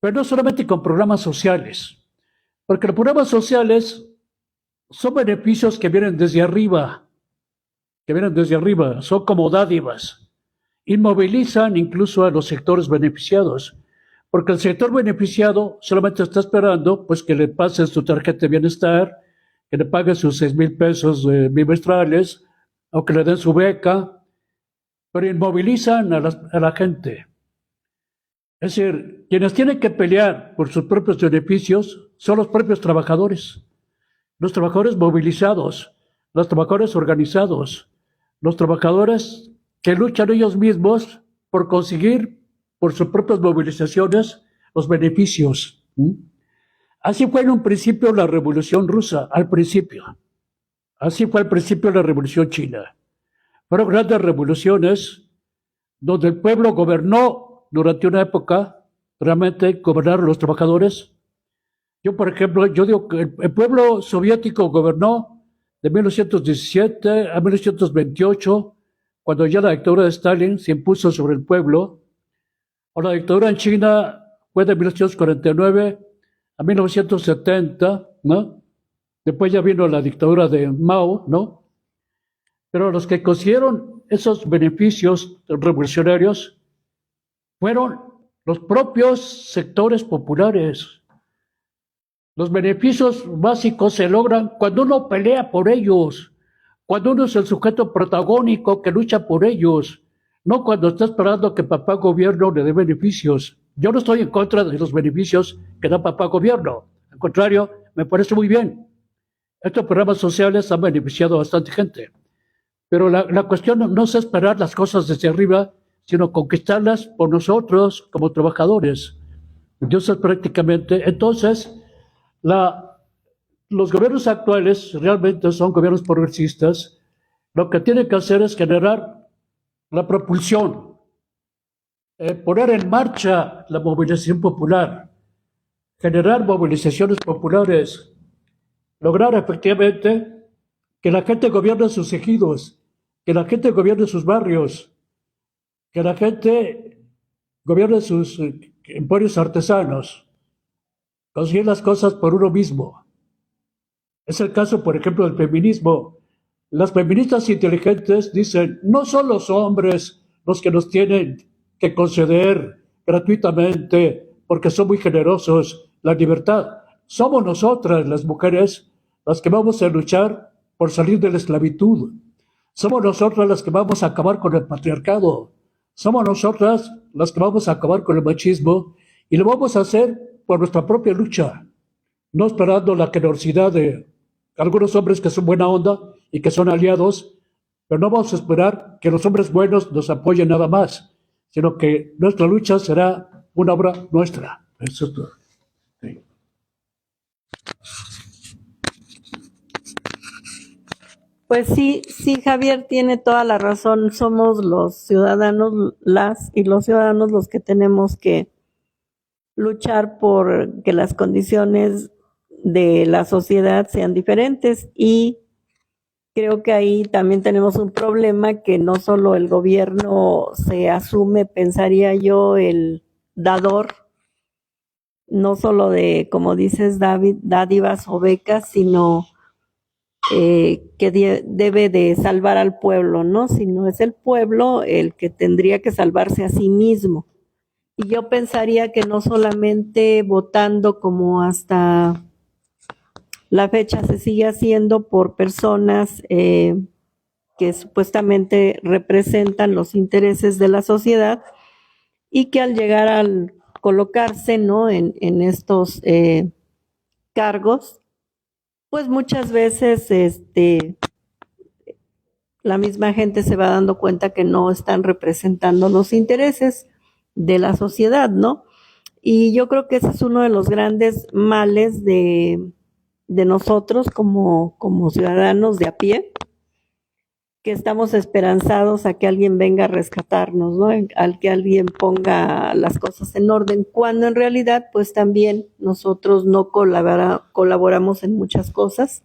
pero no solamente con programas sociales, porque los programas sociales son beneficios que vienen desde arriba, son como dádivas, inmovilizan incluso a los sectores beneficiados, porque el sector beneficiado solamente está esperando pues que le pasen su tarjeta de bienestar, que le paguen sus 6,000 pesos bimestrales, o que le den su beca, pero inmovilizan a la gente. Es decir, quienes tienen que pelear por sus propios beneficios son los propios trabajadores, los trabajadores movilizados, los trabajadores organizados, los trabajadores que luchan ellos mismos por conseguir, por sus propias movilizaciones, los beneficios. Así fue en un principio la Revolución Rusa, al principio. Así fue al principio la Revolución China. Fueron grandes revoluciones donde el pueblo gobernó durante una época, realmente gobernaron los trabajadores. Yo, por ejemplo, yo digo que el pueblo soviético gobernó de 1917 a 1928, cuando ya la dictadura de Stalin se impuso sobre el pueblo. O la dictadura en China fue de 1949 a 1970, ¿no? Después ya vino la dictadura de Mao, ¿no? Pero los que consiguieron esos beneficios revolucionarios fueron los propios sectores populares. Los beneficios básicos se logran cuando uno pelea por ellos, cuando uno es el sujeto protagónico que lucha por ellos, no cuando está esperando que papá gobierno le dé beneficios. Yo no estoy en contra de los beneficios que da papá gobierno. Al contrario, me parece muy bien. Estos programas sociales han beneficiado a bastante gente. Pero la cuestión no es esperar las cosas desde arriba, sino conquistarlas por nosotros como trabajadores. Entonces, prácticamente, los gobiernos actuales realmente son gobiernos progresistas. Lo que tienen que hacer es generar la propulsión, poner en marcha la movilización popular, generar movilizaciones populares, lograr efectivamente que la gente gobierne sus ejidos, que la gente gobierne sus barrios, que la gente gobierne sus emporios artesanos, conseguir las cosas por uno mismo. Es el caso, por ejemplo, del feminismo. Las feministas inteligentes dicen, no son los hombres los que nos tienen que conceder gratuitamente, porque son muy generosos, la libertad. Somos nosotras, las mujeres, las que vamos a luchar por salir de la esclavitud. Somos nosotras las que vamos a acabar con el patriarcado. Somos nosotras las que vamos a acabar con el machismo y lo vamos a hacer por nuestra propia lucha, no esperando la generosidad de algunos hombres que son buena onda y que son aliados, pero no vamos a esperar que los hombres buenos nos apoyen nada más, sino que nuestra lucha será una obra nuestra. Eso es todo. Sí. Pues sí, sí, Javier tiene toda la razón. Somos los ciudadanos, las y los ciudadanos los que tenemos que luchar por que las condiciones de la sociedad sean diferentes y creo que ahí también tenemos un problema que no solo el gobierno se asume, pensaría yo, el dador, no solo de, como dices, David, dádivas o becas, sino que debe de salvar al pueblo, ¿no? Sino es el pueblo el que tendría que salvarse a sí mismo. Y yo pensaría que no solamente votando como hasta la fecha se sigue haciendo por personas que supuestamente representan los intereses de la sociedad y que al llegar al colocarse, ¿no? en estos cargos, pues muchas veces la misma gente se va dando cuenta que no están representando los intereses de la sociedad, ¿no? Y yo creo que ese es uno de los grandes males de nosotros como ciudadanos de a pie, que estamos esperanzados a que alguien venga a rescatarnos, ¿no? Al que alguien ponga las cosas en orden, cuando en realidad pues también nosotros no colaboramos en muchas cosas.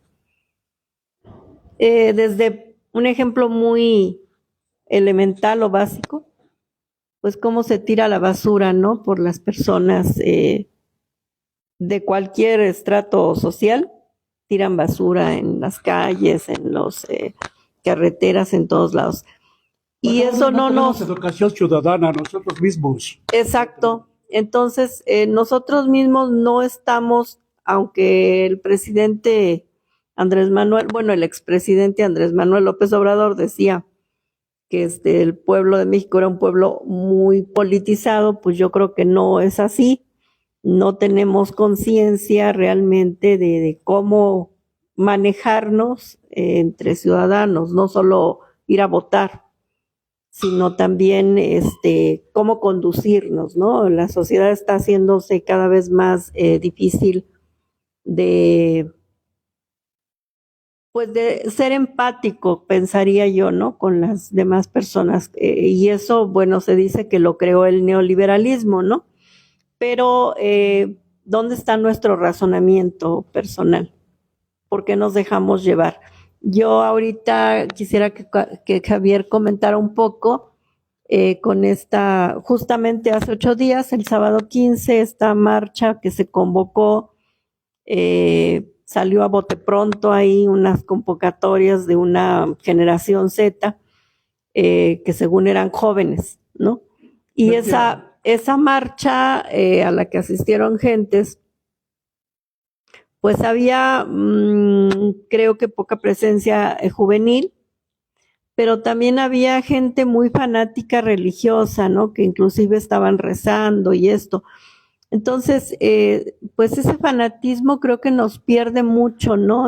Desde un ejemplo muy elemental o básico, pues cómo se tira la basura, ¿no? Por las personas de cualquier estrato social, tiran basura en las calles, en las carreteras, en todos lados. Y bueno, eso no nos... educación ciudadana nosotros mismos. Exacto. Entonces, nosotros mismos no estamos, aunque el presidente Andrés Manuel, bueno, el expresidente Andrés Manuel López Obrador decía que el pueblo de México era un pueblo muy politizado, pues yo creo que no es así. No tenemos conciencia realmente de cómo manejarnos entre ciudadanos, no solo ir a votar, sino también cómo conducirnos, ¿no? La sociedad está haciéndose cada vez más difícil de ser empático, pensaría yo, ¿no? Con las demás personas. Y eso, bueno, se dice que lo creó el neoliberalismo, ¿no? Pero, ¿dónde está nuestro razonamiento personal? ¿Por qué nos dejamos llevar? Yo ahorita quisiera que Javier comentara un poco con justamente hace 8 días, el sábado 15, esta marcha que se convocó salió a bote pronto ahí unas convocatorias de una generación Z, que según eran jóvenes, ¿no? Y esa marcha a la que asistieron gentes, pues había, creo que poca presencia juvenil, pero también había gente muy fanática religiosa, ¿no? Que inclusive estaban rezando y esto. Entonces, pues ese fanatismo creo que nos pierde mucho, ¿no?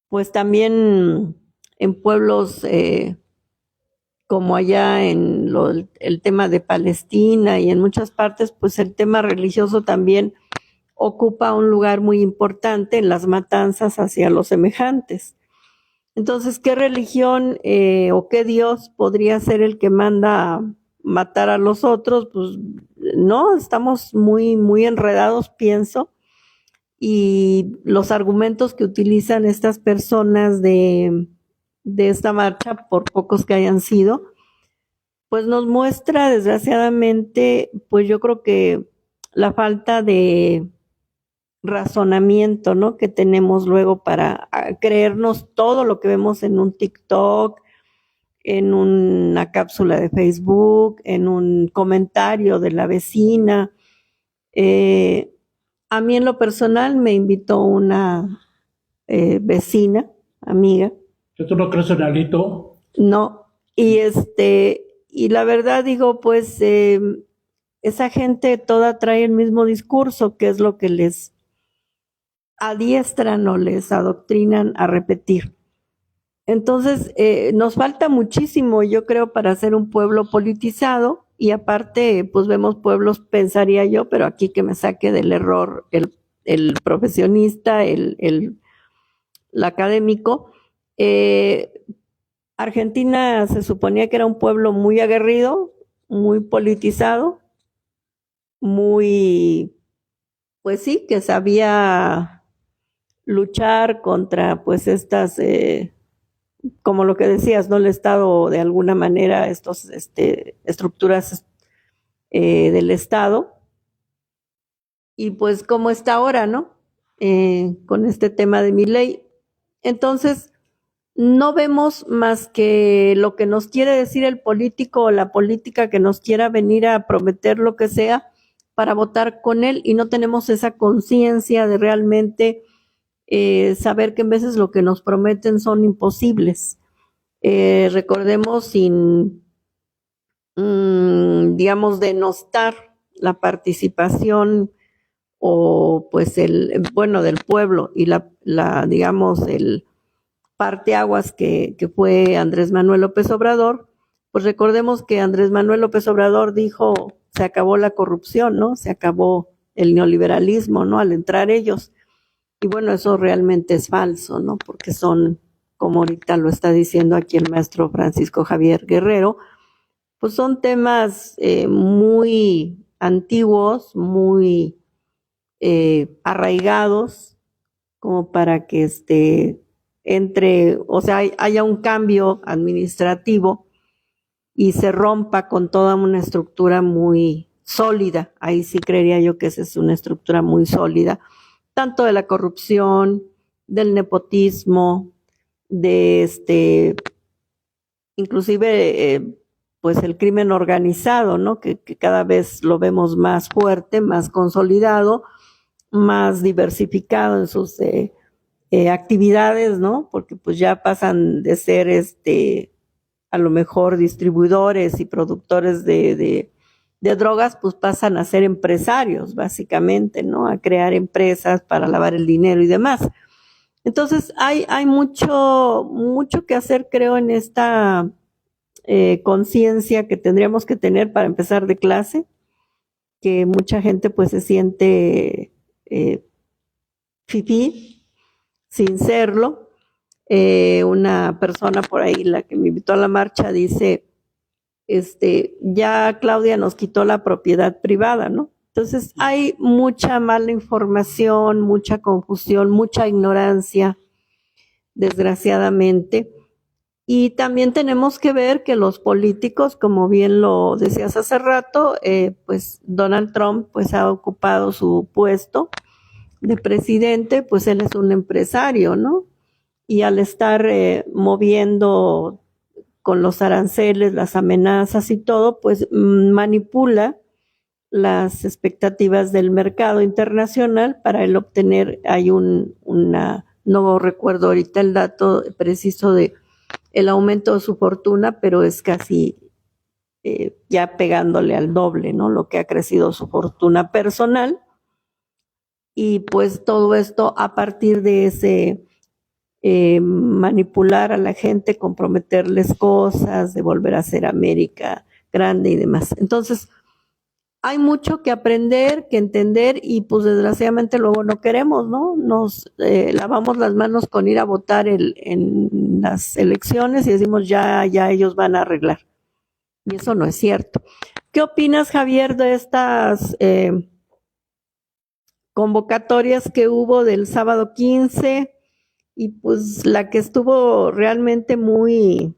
Pues también en pueblos como allá en el tema de Palestina y en muchas partes, pues el tema religioso también ocupa un lugar muy importante en las matanzas hacia los semejantes. Entonces, ¿qué religión o qué Dios podría ser el que manda a matar a los otros? Pues no, estamos muy, muy enredados, pienso, y los argumentos que utilizan estas personas de esta marcha, por pocos que hayan sido, pues nos muestra desgraciadamente, pues yo creo que la falta de razonamiento, ¿no? Que tenemos luego para creernos todo lo que vemos en un TikTok, en una cápsula de Facebook, en un comentario de la vecina. A mí en lo personal me invitó una vecina, amiga. ¿Tú no crees en Alito? No, y la verdad digo, pues esa gente toda trae el mismo discurso, que es lo que les adiestran o les adoctrinan a repetir. Entonces, nos falta muchísimo, yo creo, para ser un pueblo politizado, y aparte, pues vemos pueblos, pensaría yo, pero aquí que me saque del error el profesionista, el académico. Argentina se suponía que era un pueblo muy aguerrido, muy politizado, muy, pues sí, que sabía luchar contra pues estas, como lo que decías, ¿no? El Estado, de alguna manera, estos estructuras del Estado, y pues como está ahora, ¿no? Con este tema de Milei. Entonces, no vemos más que lo que nos quiere decir el político o la política que nos quiera venir a prometer lo que sea para votar con él, y no tenemos esa conciencia de realmente saber que en veces lo que nos prometen son imposibles. Recordemos sin, digamos, denostar la participación o pues bueno, del pueblo y digamos, el parteaguas que fue Andrés Manuel López Obrador. Pues recordemos que Andrés Manuel López Obrador dijo, se acabó la corrupción, ¿no? Se acabó el neoliberalismo, ¿no? Al entrar ellos. Y bueno, eso realmente es falso, ¿no? Porque son, como ahorita lo está diciendo aquí el maestro Francisco Javier Guerrero, pues son temas muy antiguos, muy arraigados, como para que entre, o sea, haya un cambio administrativo y se rompa con toda una estructura muy sólida. Ahí sí creería yo que esa es una estructura muy sólida, tanto de la corrupción, del nepotismo, de inclusive pues el crimen organizado, ¿no? Que cada vez lo vemos más fuerte, más consolidado, más diversificado en sus actividades, ¿no? Porque pues ya pasan de ser a lo mejor distribuidores y productores de drogas, pues pasan a ser empresarios, básicamente, ¿no? A crear empresas para lavar el dinero y demás. Entonces, hay mucho que hacer, creo, en esta conciencia que tendríamos que tener para empezar de clase, que mucha gente pues se siente fifí, sin serlo. Una persona por ahí, la que me invitó a la marcha, dice, ya Claudia nos quitó la propiedad privada, ¿no? Entonces hay mucha mala información, mucha confusión, mucha ignorancia, desgraciadamente. Y también tenemos que ver que los políticos, como bien lo decías hace rato, pues Donald Trump pues ha ocupado su puesto de presidente, pues él es un empresario, ¿no? Y al estar moviendo con los aranceles, las amenazas y todo, pues manipula las expectativas del mercado internacional para el obtener, hay no recuerdo ahorita el dato preciso de el aumento de su fortuna, pero es casi ya pegándole al doble, ¿no? Lo que ha crecido su fortuna personal. Y pues todo esto a partir de ese manipular a la gente, comprometerles cosas, de volver a ser América grande y demás. Entonces, hay mucho que aprender, que entender y pues desgraciadamente luego no queremos, ¿no? Nos lavamos las manos con ir a votar en las elecciones y decimos ya ellos van a arreglar. Y eso no es cierto. ¿Qué opinas, Javier, de estas convocatorias que hubo del sábado 15 y pues la que estuvo realmente muy,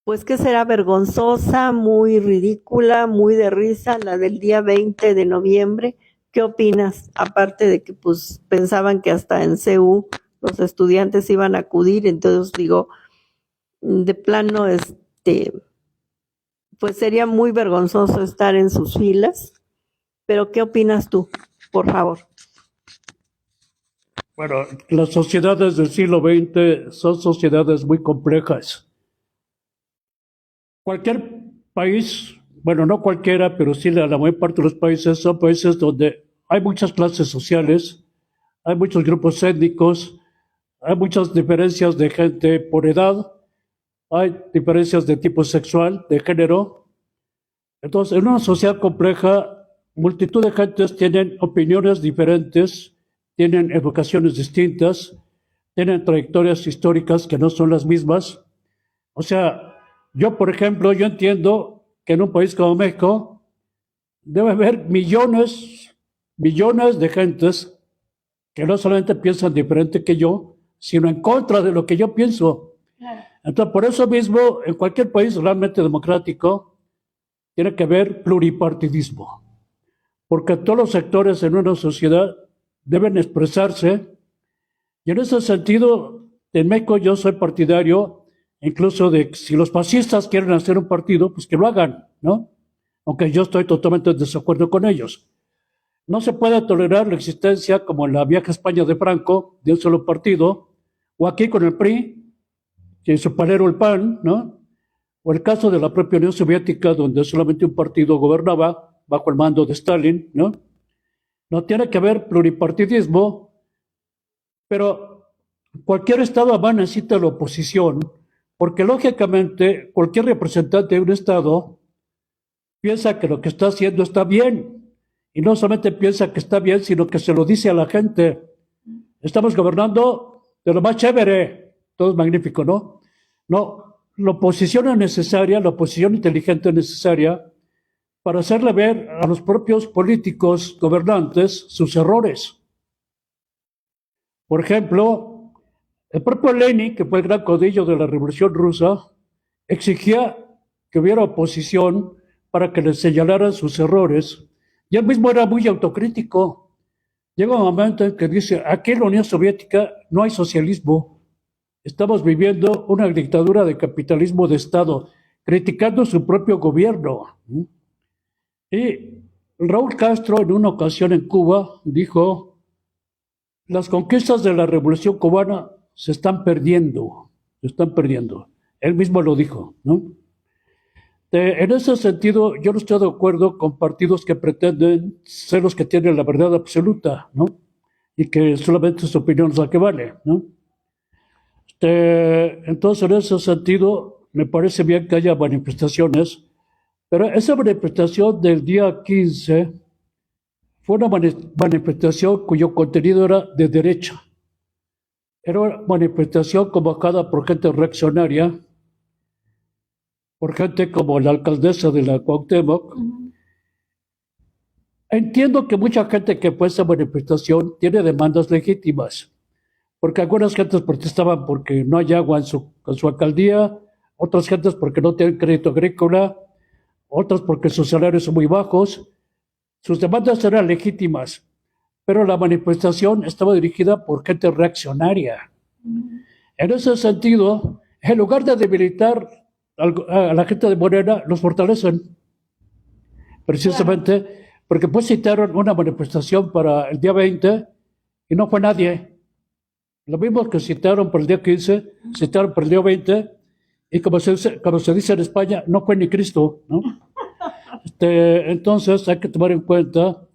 pues que será vergonzosa, muy ridícula, muy de risa, la del día 20 de noviembre? ¿Qué opinas? Aparte de que pues pensaban que hasta en CU los estudiantes iban a acudir, entonces digo, de plano, pues sería muy vergonzoso estar en sus filas. Pero ¿qué opinas tú, por favor? Bueno, las sociedades del siglo XX son sociedades muy complejas. Cualquier país, bueno, no cualquiera, pero sí la mayor parte de los países son países donde hay muchas clases sociales, hay muchos grupos étnicos, hay muchas diferencias de gente por edad, hay diferencias de tipo sexual, de género. Entonces, en una sociedad compleja, multitud de gentes tienen opiniones diferentes, tienen educaciones distintas, tienen trayectorias históricas que no son las mismas. O sea, yo, por ejemplo, yo entiendo que en un país como México debe haber millones de gentes que no solamente piensan diferente que yo, sino en contra de lo que yo pienso. Entonces, por eso mismo, en cualquier país realmente democrático, tiene que haber pluripartidismo, porque todos los sectores en una sociedad deben expresarse, y en ese sentido, en México yo soy partidario, incluso de que si los fascistas quieren hacer un partido, pues que lo hagan, ¿no? Aunque yo estoy totalmente en desacuerdo con ellos. No se puede tolerar la existencia, como en la vieja España de Franco, de un solo partido, o aquí con el PRI, que en su palero el PAN, ¿no? O el caso de la propia Unión Soviética, donde solamente un partido gobernaba bajo el mando de Stalin, ¿no? No tiene que haber pluripartidismo, pero cualquier Estado va necesita la oposición, porque lógicamente cualquier representante de un Estado piensa que lo que está haciendo está bien, y no solamente piensa que está bien, sino que se lo dice a la gente. Estamos gobernando de lo más chévere, todo es magnífico, ¿no? No, la oposición es necesaria, la oposición inteligente es necesaria para hacerle ver a los propios políticos gobernantes sus errores. Por ejemplo, el propio Lenin, que fue el gran caudillo de la Revolución Rusa, exigía que hubiera oposición para que le señalaran sus errores, y él mismo era muy autocrítico. Llega un momento en que dice, aquí en la Unión Soviética no hay socialismo, estamos viviendo una dictadura de capitalismo de Estado, criticando su propio gobierno. Y Raúl Castro en una ocasión en Cuba dijo, las conquistas de la Revolución Cubana se están perdiendo. Él mismo lo dijo, ¿no? En ese sentido, yo no estoy de acuerdo con partidos que pretenden ser los que tienen la verdad absoluta, ¿no? Y que solamente su opinión es la que vale, ¿no? Entonces, en ese sentido, me parece bien que haya manifestaciones, pero esa manifestación del día 15 fue una manifestación cuyo contenido era de derecha. Era una manifestación convocada por gente reaccionaria, por gente como la alcaldesa de la Cuauhtémoc. Entiendo que mucha gente que fue a esa manifestación tiene demandas legítimas, porque algunas gentes protestaban porque no hay agua en su alcaldía, otras gentes porque no tienen crédito agrícola, otras porque sus salarios son muy bajos. sus demandas eran legítimas, pero la manifestación estaba dirigida por gente reaccionaria. En ese sentido, en lugar de debilitar a la gente de Morena, los fortalecen, precisamente porque pues citaron una manifestación para el día 20 y no fue nadie. Lo mismo que citaron para el día 15, citaron para el día 20, y como se dice en España, no fue ni Cristo, ¿no? Entonces hay que tomar en cuenta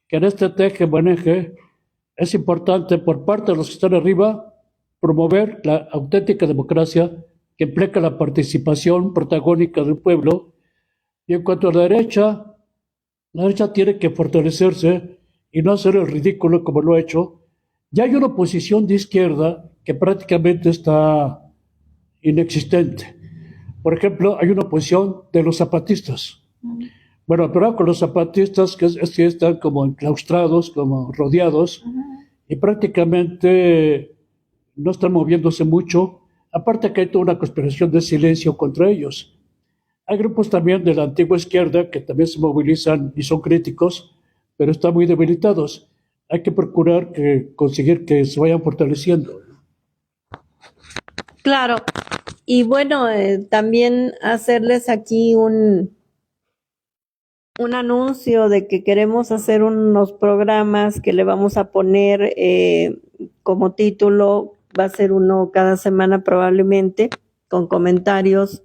que en este teje-maneje es importante por parte de los que están arriba promover la auténtica democracia que implica la participación protagónica del pueblo. Y en cuanto a la derecha tiene que fortalecerse y no hacer el ridículo como lo ha hecho. Ya hay una oposición de izquierda que prácticamente está inexistente. Por ejemplo, hay una oposición de los zapatistas. Bueno, pero con los zapatistas que están como enclaustrados, como rodeados, y prácticamente no están moviéndose mucho, aparte que hay toda una conspiración de silencio contra ellos. Hay grupos también de la antigua izquierda que también se movilizan y son críticos, pero están muy debilitados. Hay que procurar conseguir que se vayan fortaleciendo. Claro. Y bueno, también hacerles aquí un anuncio de que queremos hacer unos programas que le vamos a poner como título, va a ser uno cada semana probablemente, con comentarios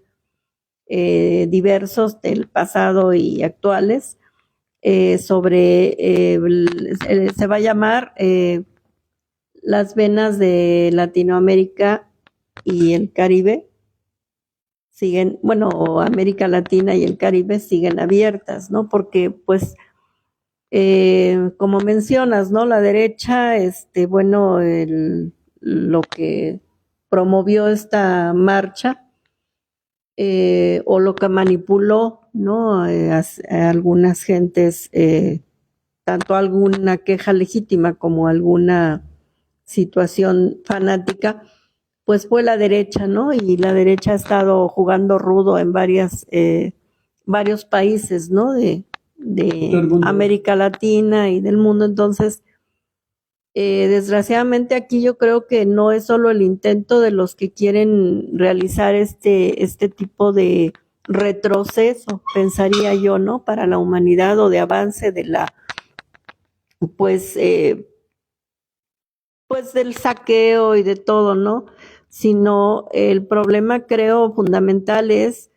diversos del pasado y actuales, sobre, se va a llamar Las venas de Latinoamérica y el Caribe siguen, bueno, América Latina y el Caribe siguen abiertas, ¿no? Porque, pues, como mencionas, ¿no? La derecha, bueno, lo que promovió esta marcha, o lo que manipuló, ¿no? A algunas gentes, tanto alguna queja legítima como alguna situación fanática, pues fue la derecha, ¿no? Y la derecha ha estado jugando rudo en varios países, ¿no? De América Latina y del mundo. Entonces, desgraciadamente aquí yo creo que no es solo el intento de los que quieren realizar este tipo de retroceso, pensaría yo, ¿no? Para la humanidad, o de avance de la, pues del saqueo y de todo, ¿no? Sino el problema, creo, fundamental es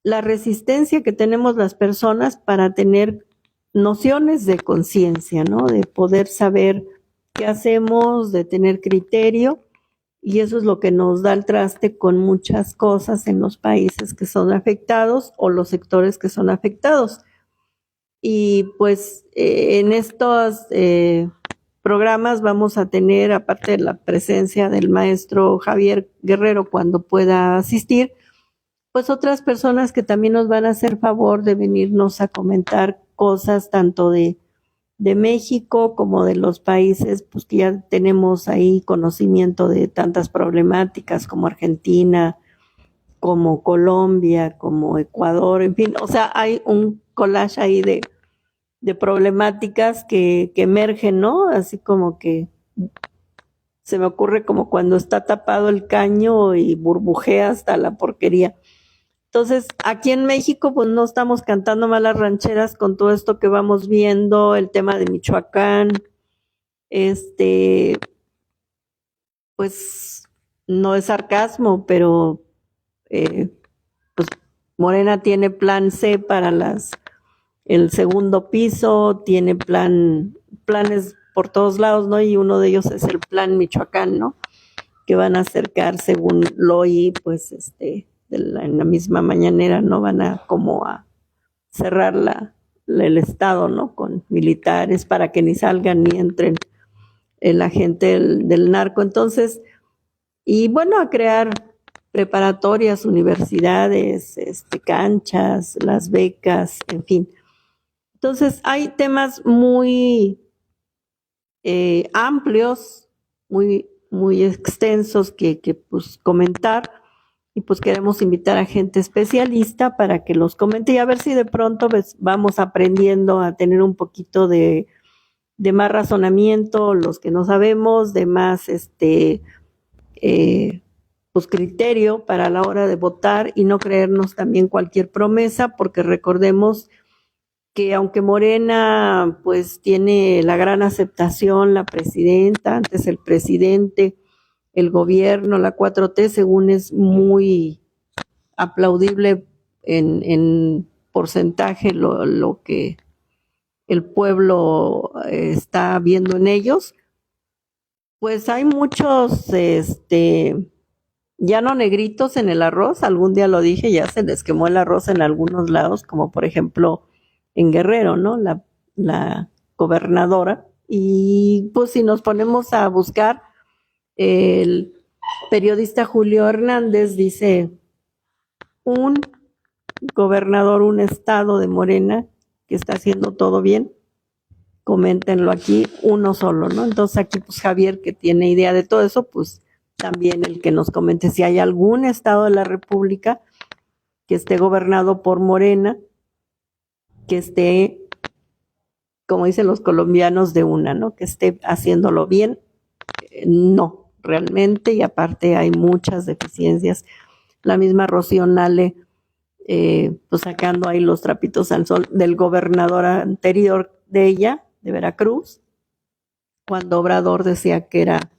la resistencia que tenemos las personas para tener nociones de conciencia, ¿no? De poder saber qué hacemos, de tener criterio, y eso es lo que nos da el traste con muchas cosas en los países que son afectados o los sectores que son afectados. Y pues en estos programas vamos a tener, aparte de la presencia del maestro Javier Guerrero cuando pueda asistir, pues otras personas que también nos van a hacer favor de venirnos a comentar cosas tanto de México como de los países, pues que ya tenemos ahí conocimiento de tantas problemáticas como Argentina, como Colombia, como Ecuador, en fin, o sea, hay un collage ahí de problemáticas que emergen, ¿no? Así como que se me ocurre como cuando está tapado el caño y burbujea hasta la porquería. Entonces, aquí en México, pues no estamos cantando malas rancheras con todo esto que vamos viendo, el tema de Michoacán, pues no es sarcasmo, pero pues Morena tiene plan C para el segundo piso, tiene planes por todos lados, ¿no? Y uno de ellos es el plan Michoacán, ¿no? Que van a acercar, según lo oí, pues en la misma mañanera, ¿no? Van a como a cerrar el estado, ¿no? Con militares para que ni salgan ni entren la gente del narco. Entonces, y bueno, a crear preparatorias, universidades, canchas, las becas, en fin. Entonces, hay temas muy amplios, muy extensos que pues comentar. y pues queremos invitar a gente especialista para que los comente y a ver si de pronto vamos aprendiendo a tener un poquito de más razonamiento, los que no sabemos, de más pues criterio para la hora de votar y no creernos también cualquier promesa, porque recordemos que aunque Morena pues tiene la gran aceptación, la presidenta, antes el presidente, el gobierno, la 4T, según es muy aplaudible en porcentaje lo que el pueblo está viendo en ellos, pues hay muchos, ya no negritos en el arroz, algún día lo dije, ya se les quemó el arroz en algunos lados, como por ejemplo en Guerrero, ¿no? La gobernadora. Y pues si nos ponemos a buscar, el periodista Julio Hernández dice, un gobernador, un estado de Morena que está haciendo todo bien, coméntenlo aquí, uno solo, ¿no? Entonces aquí pues Javier, que tiene idea de todo eso, pues también el que nos comente si hay algún estado de la República que esté gobernado por Morena, que esté, como dicen los colombianos, de una, ¿no? Que esté haciéndolo bien. No, realmente, y aparte hay muchas deficiencias. La misma Rocío Nale, pues sacando ahí los trapitos al sol del gobernador anterior de ella, de Veracruz, cuando Obrador decía que era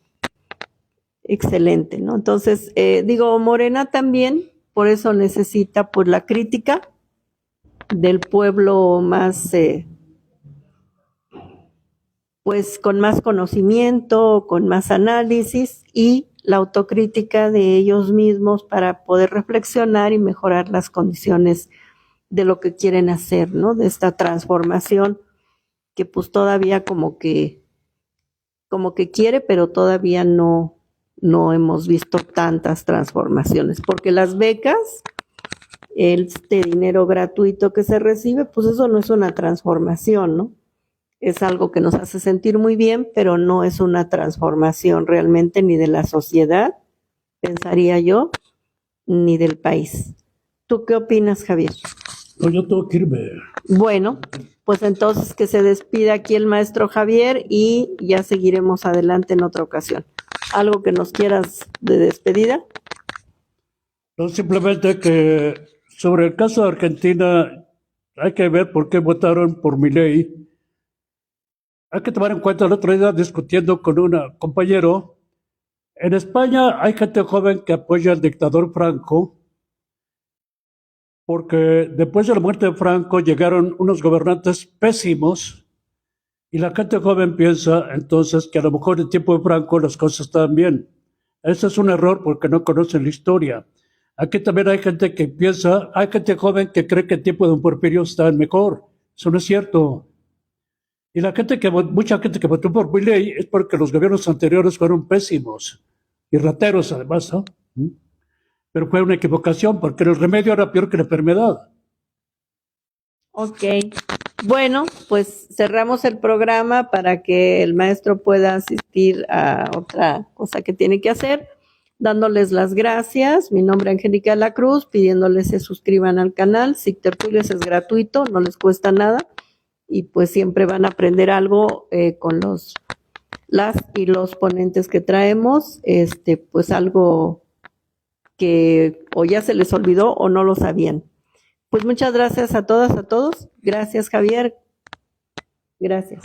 excelente, ¿no? Entonces, digo, Morena también, por eso necesita pues la crítica del pueblo más, pues con más conocimiento, con más análisis y la autocrítica de ellos mismos para poder reflexionar y mejorar las condiciones de lo que quieren hacer, ¿no? De esta transformación que pues todavía como que quiere, pero todavía no hemos visto tantas transformaciones, porque las becas, este dinero gratuito que se recibe, pues eso no es una transformación, ¿no? Es algo que nos hace sentir muy bien, pero no es una transformación realmente ni de la sociedad, pensaría yo, ni del país. ¿Tú qué opinas, Javier? No, yo tengo que irme. Bueno, pues entonces que se despida aquí el maestro Javier y ya seguiremos adelante en otra ocasión. ¿Algo que nos quieras de despedida? No, simplemente que sobre el caso de Argentina hay que ver por qué votaron por Milei. Hay que tomar en cuenta, el otro día discutiendo con un compañero, en España hay gente joven que apoya al dictador Franco, porque después de la muerte de Franco llegaron unos gobernantes pésimos y la gente joven piensa entonces que a lo mejor en el tiempo de Franco las cosas estaban bien. Ese es un error porque no conocen la historia. Aquí también hay gente que piensa, hay gente joven que cree que el tiempo de un Porfirio está mejor. Eso no es cierto. Y mucha gente que votó por Milei es porque los gobiernos anteriores fueron pésimos y rateros además, ¿no? Pero fue una equivocación porque el remedio era peor que la enfermedad. Ok. Bueno, pues cerramos el programa para que el maestro pueda asistir a otra cosa que tiene que hacer, dándoles las gracias. Mi nombre es Angélica de la Cruz, pidiéndoles se suscriban al canal. Tertulias es gratuito, no les cuesta nada y pues siempre van a aprender algo con las y los ponentes que traemos, pues algo que o ya se les olvidó o no lo sabían. Pues muchas gracias a todas, a todos. Gracias, Javier. Gracias.